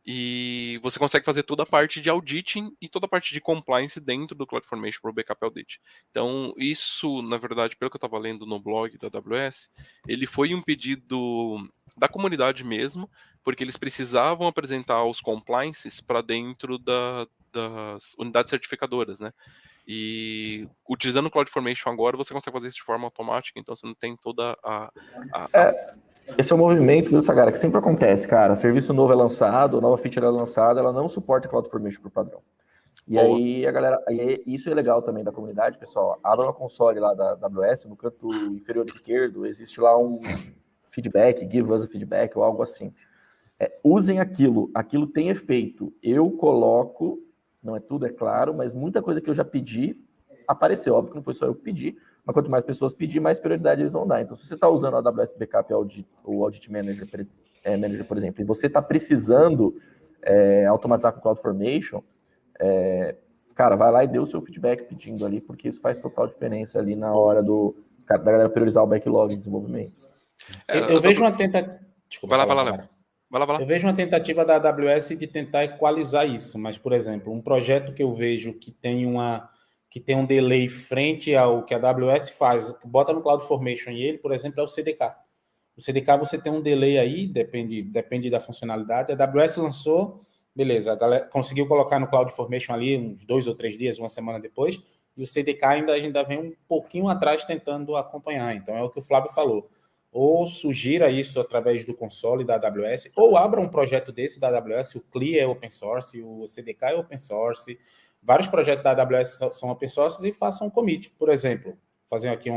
[SPEAKER 4] E você consegue fazer toda a parte de auditing e toda a parte de compliance dentro do CloudFormation para o Backup Audit. Então, isso, na verdade, pelo que eu estava lendo no blog da AWS, ele foi um pedido da comunidade mesmo, porque eles precisavam apresentar os compliances para dentro das unidades certificadoras, né? E utilizando o CloudFormation agora, você consegue fazer isso de forma automática, então você não tem toda
[SPEAKER 1] Esse é um movimento, viu, Sagara, que sempre acontece, cara. Serviço novo é lançado, nova feature é lançada, ela não suporta CloudFormation por padrão. E
[SPEAKER 4] Boa.
[SPEAKER 1] aí a galera, isso é legal também da comunidade, pessoal. Abra uma console lá da AWS, no canto inferior esquerdo, existe lá um feedback, give us a feedback ou algo assim. Usem aquilo tem efeito. Eu coloco, não é tudo, é claro, mas muita coisa que eu já pedi apareceu. Óbvio que não foi só eu que pedi, mas quanto mais pessoas pedir, mais prioridade eles vão dar. Então, se você está usando a AWS Backup ou Audit Manager, por exemplo, e você está precisando automatizar com CloudFormation, cara, vai lá e dê o seu feedback pedindo ali, porque isso faz total diferença ali na hora da galera priorizar o backlog de desenvolvimento.
[SPEAKER 3] Eu vejo uma tentativa... Desculpa,
[SPEAKER 4] vai lá.
[SPEAKER 3] Eu vejo uma tentativa da AWS de tentar equalizar isso, mas, por exemplo, um projeto que eu vejo que tem um delay frente ao que a AWS faz, bota no CloudFormation e ele, por exemplo, é o CDK. O CDK você tem um delay aí, depende da funcionalidade. A AWS lançou, beleza, a galera conseguiu colocar no CloudFormation ali uns 2 ou 3 dias, uma semana depois, e o CDK ainda vem um pouquinho atrás tentando acompanhar. Então, é o que o Flávio falou. Ou sugira isso através do console da AWS, ou abra um projeto desse da AWS, o CLI é open source, o CDK é open source, vários projetos da AWS são open source e façam um commit. Por exemplo, fazendo aqui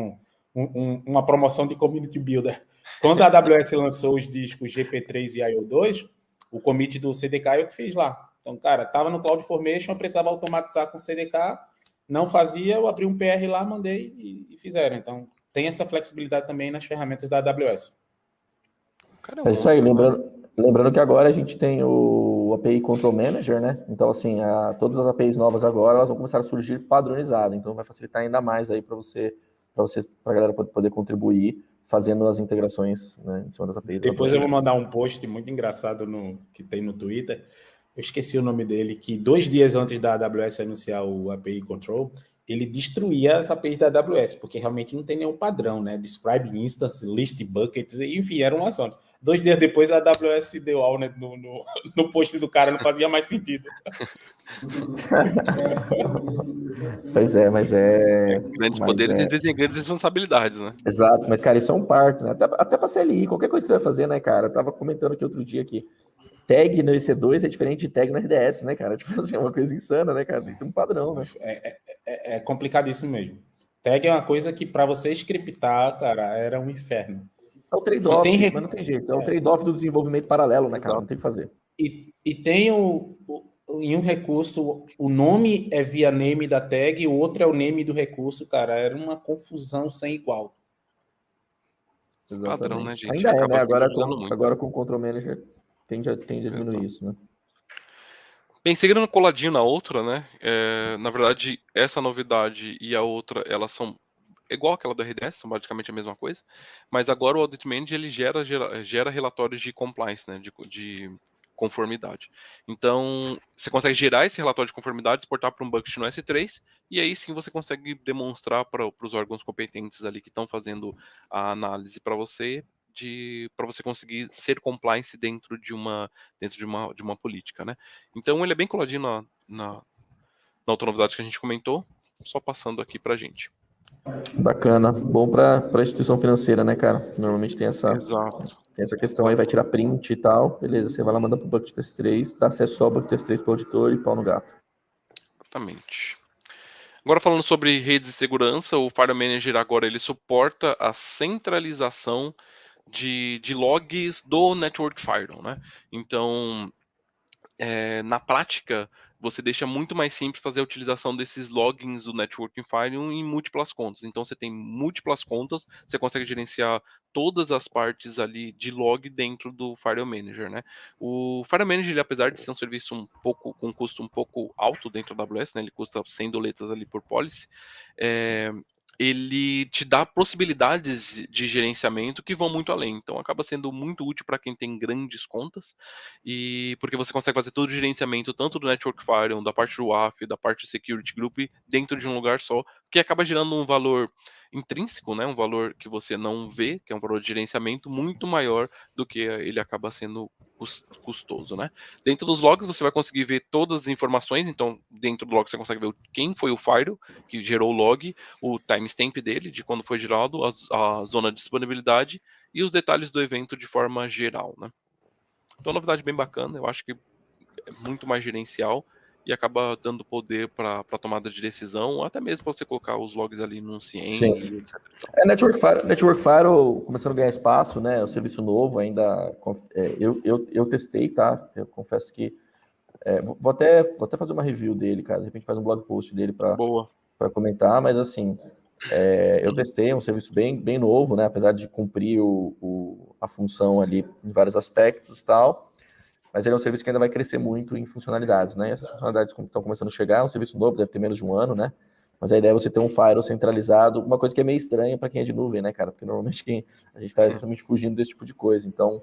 [SPEAKER 3] uma promoção de Community Builder. Quando a AWS lançou os discos GP3 e IO2, o commit do CDK eu que fiz lá. Então, cara, estava no CloudFormation, eu precisava automatizar com o CDK, não fazia, eu abri um PR lá, mandei e fizeram. Então, tem essa flexibilidade também nas ferramentas da AWS.
[SPEAKER 1] É isso aí, lembrando que agora a gente tem o API Control Manager, né? Então, assim, todas as APIs novas agora, elas vão começar a surgir padronizadas. Então, vai facilitar ainda mais aí para a galera poder contribuir fazendo as integrações, né, em cima das APIs.
[SPEAKER 3] Depois eu vou mandar um post muito engraçado que tem no Twitter. Eu esqueci o nome dele, que 2 dias antes da AWS anunciar o API Control, ele destruía as APIs da AWS, porque realmente não tem nenhum padrão, né? Describe instance, list buckets, enfim, eram umas ondas. 2 dias depois, a AWS deu aula, né, no post do cara, não fazia mais sentido.
[SPEAKER 1] Pois é, mas
[SPEAKER 4] grandes poderes exigem grandes responsabilidades, né?
[SPEAKER 1] Exato, mas, cara, isso é um parto, né? Até para CLI, qualquer coisa que você vai fazer, né, cara? Eu tava comentando aqui outro dia que tag no EC2 é diferente de tag no RDS, né, cara? Tipo assim, é uma coisa insana, né, cara? Tem que ter um padrão, né?
[SPEAKER 3] É complicadíssimo mesmo. Tag é uma coisa que, para você scriptar, cara, era um inferno.
[SPEAKER 1] É o trade-off, mas não tem jeito. É o trade-off do desenvolvimento paralelo, né, cara? Não tem o que fazer.
[SPEAKER 3] E tem em um recurso, o nome é via name da tag e o outro é o name do recurso, cara. Era uma confusão sem igual.
[SPEAKER 1] Exatamente.
[SPEAKER 4] Padrão, né, gente?
[SPEAKER 1] Ainda é, né? Agora com o Control Manager tende a diminuir isso, né?
[SPEAKER 4] Bem, seguindo coladinho na outra, né? Na verdade, essa novidade e a outra, elas são igual aquela do RDS, são praticamente a mesma coisa, mas agora o Audit Manager ele gera relatórios de compliance, né? De conformidade. Então, você consegue gerar esse relatório de conformidade, exportar para um bucket no S3, e aí sim você consegue demonstrar para os órgãos competentes ali que estão fazendo a análise para você conseguir ser compliance dentro de uma política, né? Então ele é bem coladinho na outra novidade que a gente comentou, só passando aqui pra gente.
[SPEAKER 1] Bacana, bom para a instituição financeira, né, cara? Normalmente tem essa questão aí, vai tirar print e tal, beleza, você vai lá, manda pro Bucket S3, dá acesso ao Bucket S3 pro auditor e pau no gato.
[SPEAKER 4] Exatamente. Agora falando sobre redes de segurança, o Fire Manager agora ele suporta a centralização de logs do Network Firewall, né? Então, na prática, você deixa muito mais simples fazer a utilização desses logins do Networking Firewall em múltiplas contas. Então, você tem múltiplas contas, você consegue gerenciar todas as partes ali de log dentro do Firewall Manager, né? O Firewall Manager, ele, apesar de ser um serviço com um custo um pouco alto dentro da AWS, né? Ele custa 100 doletas ali por policy, ele te dá possibilidades de gerenciamento que vão muito além. Então, acaba sendo muito útil para quem tem grandes contas, e porque você consegue fazer todo o gerenciamento, tanto do Network Firewall, da parte do WAF, da parte do Security Group, dentro de um lugar só, que acaba gerando um valor intrínseco, né, um valor que você não vê, que é um valor de gerenciamento muito maior do que ele acaba sendo custoso, né? Dentro dos logs você vai conseguir ver todas as informações, então dentro do log você consegue ver quem foi o Firewall que gerou o log, o timestamp dele, de quando foi gerado, a zona de disponibilidade e os detalhes do evento de forma geral, né? Então, novidade bem bacana, eu acho que é muito mais gerencial e acaba dando poder para tomada de decisão, até mesmo para você colocar os logs ali num CIEM e etc.
[SPEAKER 1] Network Firewall começando a ganhar espaço, né? É um serviço novo ainda. Eu testei, tá? Eu confesso que vou até fazer uma review dele, cara. De repente faz um blog post dele para comentar, mas assim, eu testei, é um serviço bem novo, né? Apesar de cumprir a função ali em vários aspectos e tal. Mas ele é um serviço que ainda vai crescer muito em funcionalidades, né? E essas funcionalidades estão começando a chegar, é um serviço novo, deve ter menos de um ano, né? Mas a ideia é você ter um firewall centralizado, uma coisa que é meio estranha para quem é de nuvem, né, cara? Porque normalmente a gente está exatamente fugindo desse tipo de coisa. Então,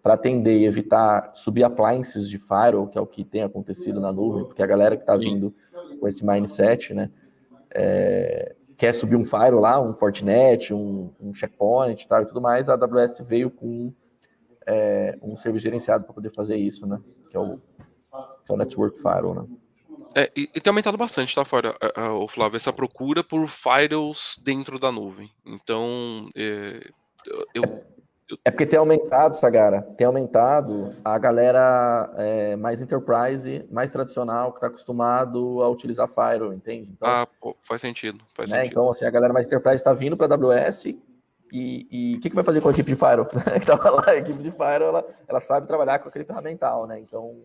[SPEAKER 1] para atender e evitar subir appliances de firewall, que é o que tem acontecido na nuvem, porque a galera que está vindo com esse mindset, né, quer subir um firewall lá, um Fortinet, um checkpoint e tudo mais, a AWS veio com um serviço gerenciado para poder fazer isso, né? Que é o Network Firewall, né?
[SPEAKER 4] E tem aumentado bastante, tá, fora, o Flávio, essa procura por firewalls dentro da nuvem. Então,
[SPEAKER 1] porque tem aumentado, Sagara, a galera mais enterprise, mais tradicional, que está acostumado a utilizar firewall, entende? Então,
[SPEAKER 4] faz sentido.
[SPEAKER 1] Então, assim, a galera mais enterprise está vindo para a AWS. E o que vai fazer com a equipe de Firewall? Que tava lá, a equipe de Firewall, ela sabe trabalhar com aquele ferramental, né? Então,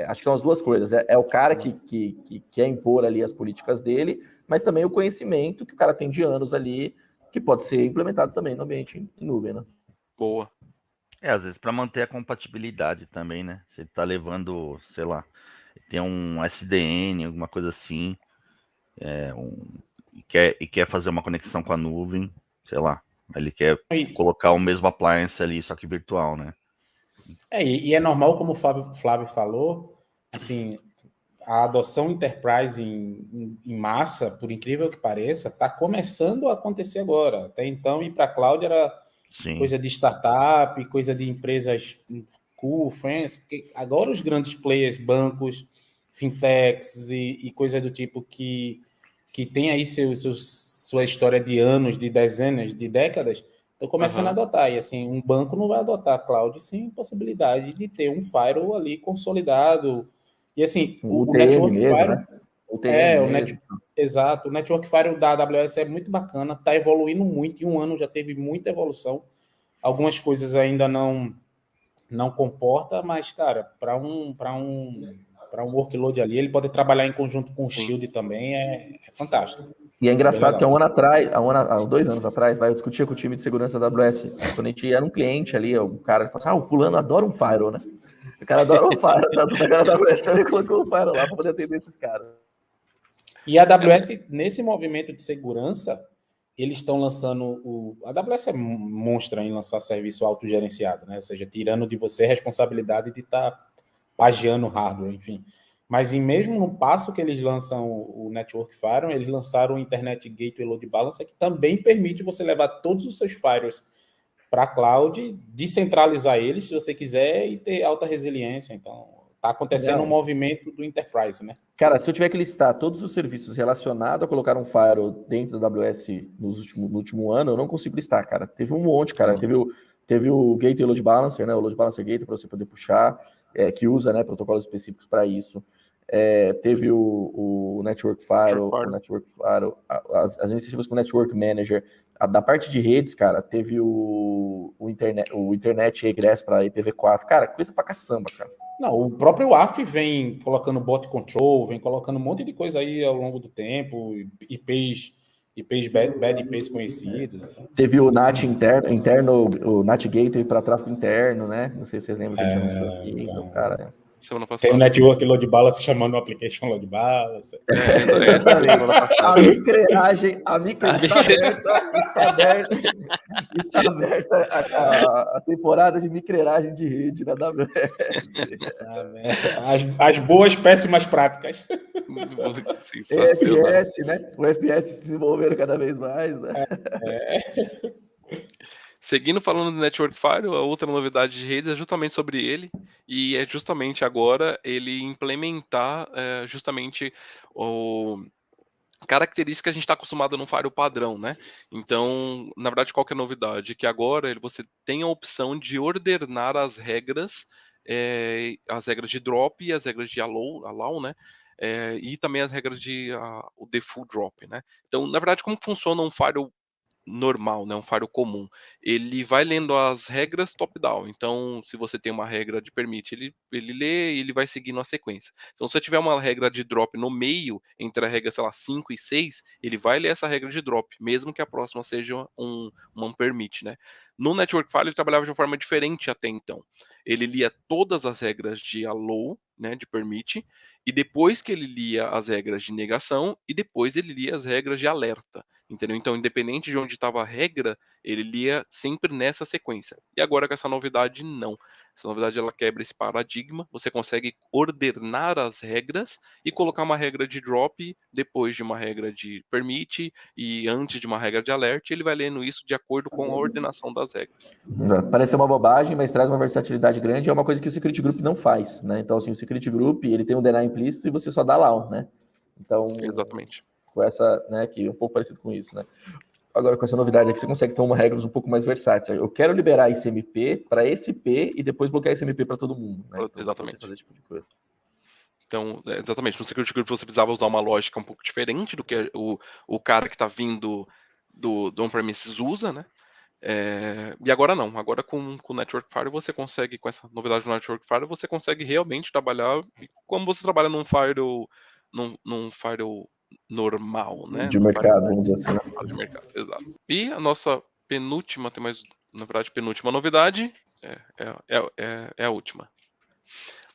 [SPEAKER 1] acho que são as duas coisas. É o cara que quer impor ali as políticas dele, mas também o conhecimento que o cara tem de anos ali, que pode ser implementado também no ambiente em nuvem, né?
[SPEAKER 4] Boa.
[SPEAKER 2] Às vezes para manter a compatibilidade também, né? Você tá levando, sei lá, tem um SDN, alguma coisa assim, e quer fazer uma conexão com a nuvem, sei lá, ele quer colocar o mesmo appliance ali, só que virtual, né?
[SPEAKER 3] E é normal, como o Flávio falou, assim, a adoção enterprise em massa, por incrível que pareça, está começando a acontecer agora. Até então, ir para a cloud era coisa de startup, coisa de empresas cool, friends, porque agora os grandes players, bancos, fintechs e coisa do tipo que tem aí sua história de anos, de dezenas, de décadas, estão começando a adotar. E assim, um banco não vai adotar a cloud sem possibilidade de ter um firewall ali consolidado. E assim, o Network Firewall... Exato, o Network Firewall da AWS é muito bacana, está evoluindo muito, em um ano já teve muita evolução. Algumas coisas ainda não comporta, mas, cara, para um workload ali, ele pode trabalhar em conjunto com o Shield também, é fantástico.
[SPEAKER 1] E é engraçado que há 2 anos atrás, eu discutia com o time de segurança da AWS, quando a gente era um cliente ali, o cara falou assim, o fulano adora um firewall, né? O cara adora um firewall, a galera da AWS também colocou um firewall lá para poder atender esses caras.
[SPEAKER 3] E a AWS, nesse movimento de segurança, eles estão lançando a AWS é monstra em lançar serviço autogerenciado, né? Ou seja, tirando de você a responsabilidade de estar pageando o hardware, enfim. Mas mesmo no passo que eles lançam o Network Firewall, eles lançaram o Internet Gateway Load Balancer, que também permite você levar todos os seus firewalls para a cloud, descentralizar eles, se você quiser, e ter alta resiliência. Então, está acontecendo um movimento do Enterprise, né?
[SPEAKER 1] Cara, se eu tiver que listar todos os serviços relacionados a colocar um firewall dentro da AWS no último ano, eu não consigo listar, cara. Teve um monte, cara. Teve o Gateway Load Balancer, né? O Load Balancer Gateway para você poder puxar, que usa, né, protocolos específicos para isso. Teve o Network Firewall, as iniciativas com o Network Manager. Da parte de redes, cara, teve o Internet Egress para IPv4. Cara, coisa pra caçamba, cara.
[SPEAKER 3] Não, o próprio WAF vem colocando bot control, vem colocando um monte de coisa aí ao longo do tempo, IPs bad IPs conhecidos. Então.
[SPEAKER 1] Teve o NAT interno, o NAT Gateway para tráfego interno, né? Não sei se vocês lembram que a gente anunciou aqui. Então, cara...
[SPEAKER 3] Tem o Network Load Balancer chamando o Application Load Balancer.
[SPEAKER 1] A micreiragem está aberta a temporada de micreiragem de rede na AWS.
[SPEAKER 3] As boas, péssimas práticas.
[SPEAKER 4] Muito bom, sensacional.
[SPEAKER 1] EFS, né? O FS se desenvolvendo cada vez mais, né?
[SPEAKER 4] Seguindo falando do Network File, a outra novidade de redes é justamente sobre ele, e é justamente agora ele implementar justamente característica que a gente está acostumado no Firewall padrão, né? Então, na verdade, qual que é a novidade? Que agora você tem a opção de ordenar as regras de drop e as regras de allow, né? E também as regras de o default drop, né? Então, na verdade, como funciona um Firewall normal, né, um firewall comum, ele vai lendo as regras top-down. Então, se você tem uma regra de permit, ele lê e ele vai seguindo a sequência. Então, se você tiver uma regra de drop no meio, entre a regra, sei lá, 5 e 6, ele vai ler essa regra de drop, mesmo que a próxima seja um permit, né? No Network File, ele trabalhava de uma forma diferente até então. Ele lia todas as regras de allow, né, de permit, e depois que ele lia as regras de negação, e depois ele lia as regras de alerta. Entendeu? Então, independente de onde estava a regra, ele lia sempre nessa sequência. E agora com essa novidade, não. Essa novidade ela quebra esse paradigma. Você consegue ordenar as regras e colocar uma regra de drop depois de uma regra de permit e antes de uma regra de alert. Ele vai lendo isso de acordo com a ordenação das regras.
[SPEAKER 1] Parece uma bobagem, mas traz uma versatilidade grande. É uma coisa que o Security Group não faz, né? Então, assim, o Security Group ele tem um deny implícito e você só dá allow, né? Então,
[SPEAKER 4] exatamente.
[SPEAKER 1] Com essa, né, que é um pouco parecido com isso, né? Agora, com essa novidade aqui, você consegue ter uma regras um pouco mais versáteis. Eu quero liberar esse MP para esse P e depois bloquear esse MP para todo mundo, né? Então,
[SPEAKER 4] exatamente.
[SPEAKER 1] Fazer esse tipo de coisa.
[SPEAKER 4] Então, exatamente, no Security Group você precisava usar uma lógica um pouco diferente do que o cara que está vindo do on-premises usa, né? E agora não, agora com o Network Firewall você consegue, com essa novidade do Network Firewall, você consegue realmente trabalhar como você trabalha num firewall normal, né?
[SPEAKER 1] De mercado, vamos dizer assim.
[SPEAKER 4] De mercado, exato. E a nossa penúltima, tem mais, na verdade, penúltima novidade, é a última.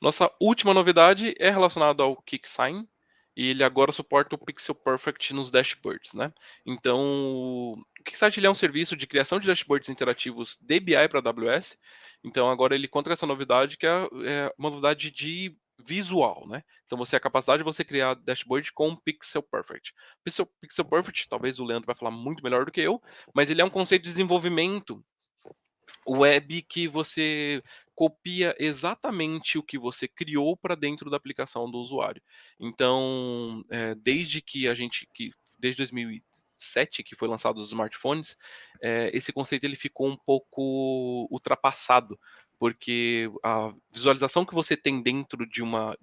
[SPEAKER 4] Nossa última novidade é relacionada ao KickSign, e ele agora suporta o Pixel Perfect nos dashboards, né? Então, o KickSight ele é um serviço de criação de dashboards interativos de BI para AWS. Então, agora ele conta com essa novidade, que é uma novidade de visual, né? Então, você a capacidade de você criar dashboard com Pixel Perfect. Pixel Perfect, talvez o Leandro vai falar muito melhor do que eu, mas ele é um conceito de desenvolvimento web que você copia exatamente o que você criou para dentro da aplicação do usuário. Então, desde 2007 que foi lançado os smartphones, esse conceito ele ficou um pouco ultrapassado, porque a visualização que você tem dentro de uma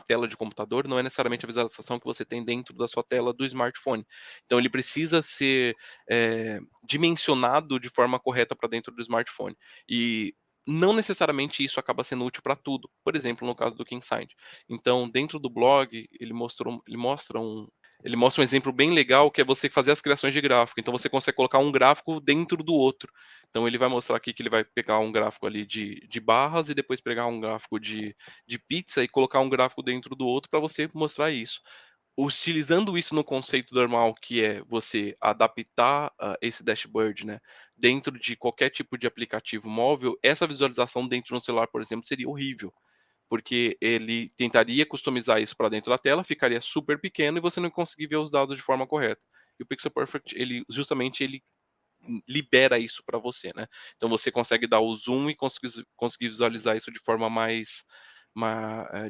[SPEAKER 4] tela de computador não é necessariamente a visualização que você tem dentro da sua tela do smartphone. Então, ele precisa ser dimensionado de forma correta para dentro do smartphone. E não necessariamente isso acaba sendo útil para tudo. Por exemplo, no caso do KickSight. Então, dentro do blog, ele mostra um exemplo bem legal, que é você fazer as criações de gráfico. Então, você consegue colocar um gráfico dentro do outro. Então, ele vai mostrar aqui que ele vai pegar um gráfico ali de barras e depois pegar um gráfico de pizza e colocar um gráfico dentro do outro para você mostrar isso. Utilizando isso no conceito normal, que é você adaptar esse dashboard, né, dentro de qualquer tipo de aplicativo móvel, essa visualização dentro de um celular, por exemplo, seria horrível, porque ele tentaria customizar isso para dentro da tela, ficaria super pequeno e você não conseguiria ver os dados de forma correta. E o Pixel Perfect, ele libera isso para você, né? Então você consegue dar o zoom e conseguir visualizar isso de forma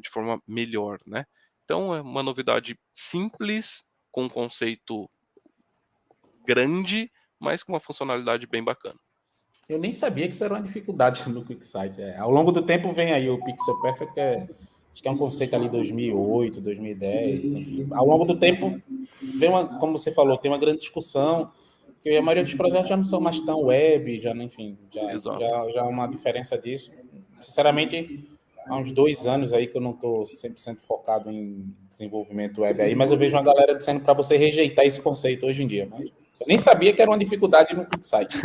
[SPEAKER 4] de forma melhor, né? Então é uma novidade simples, com um conceito grande, mas com uma funcionalidade bem bacana.
[SPEAKER 3] Eu nem sabia que isso era uma dificuldade no QuickSight. Ao longo do tempo vem aí o Pixel Perfect, acho que é um conceito ali 2008, 2010, enfim. Ao longo do tempo vem como você falou, tem uma grande discussão, porque a maioria dos projetos já não são mais tão web, já há uma diferença disso. Sinceramente, há uns 2 anos aí que eu não estou 100% focado em desenvolvimento web aí, mas eu vejo uma galera dizendo para você rejeitar esse conceito hoje em dia, mas eu nem sabia que era uma dificuldade no QuickSight.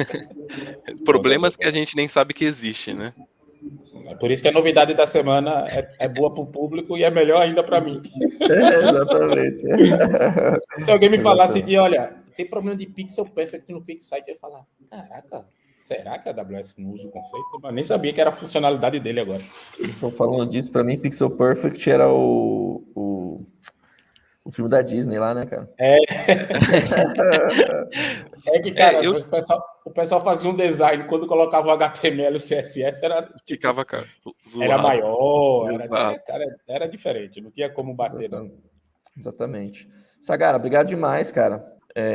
[SPEAKER 4] Problemas que a gente nem sabe que existe, né?
[SPEAKER 3] É por isso que a novidade da semana é boa para o público e é melhor ainda para mim.
[SPEAKER 1] Exatamente.
[SPEAKER 3] Se alguém me falasse olha, tem problema de Pixel Perfect no QuickSight, eu ia falar, caraca, será que a AWS não usa o conceito? Eu nem sabia que era a funcionalidade dele agora.
[SPEAKER 1] Então, falando disso, para mim, Pixel Perfect era o filme da Disney lá, né, cara?
[SPEAKER 3] Que, cara, o pessoal fazia um design, quando colocava o HTML e o CSS,
[SPEAKER 4] ficava, cara,
[SPEAKER 3] era maior, era diferente, não tinha como bater, não.
[SPEAKER 1] Exatamente. Sagara, obrigado demais, cara.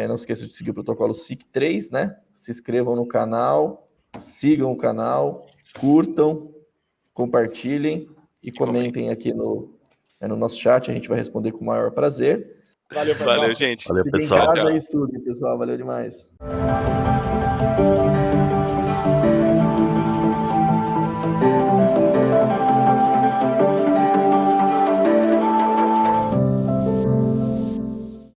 [SPEAKER 1] Não esqueça de seguir o protocolo SIC3, né? Se inscrevam no canal, sigam o canal, curtam, compartilhem e comentem aqui no nosso chat. A gente vai responder com o maior prazer.
[SPEAKER 3] Valeu, pessoal.
[SPEAKER 4] Valeu, gente.
[SPEAKER 2] Valeu, pessoal.
[SPEAKER 1] Fiquem em casa e estudem, pessoal. Valeu demais.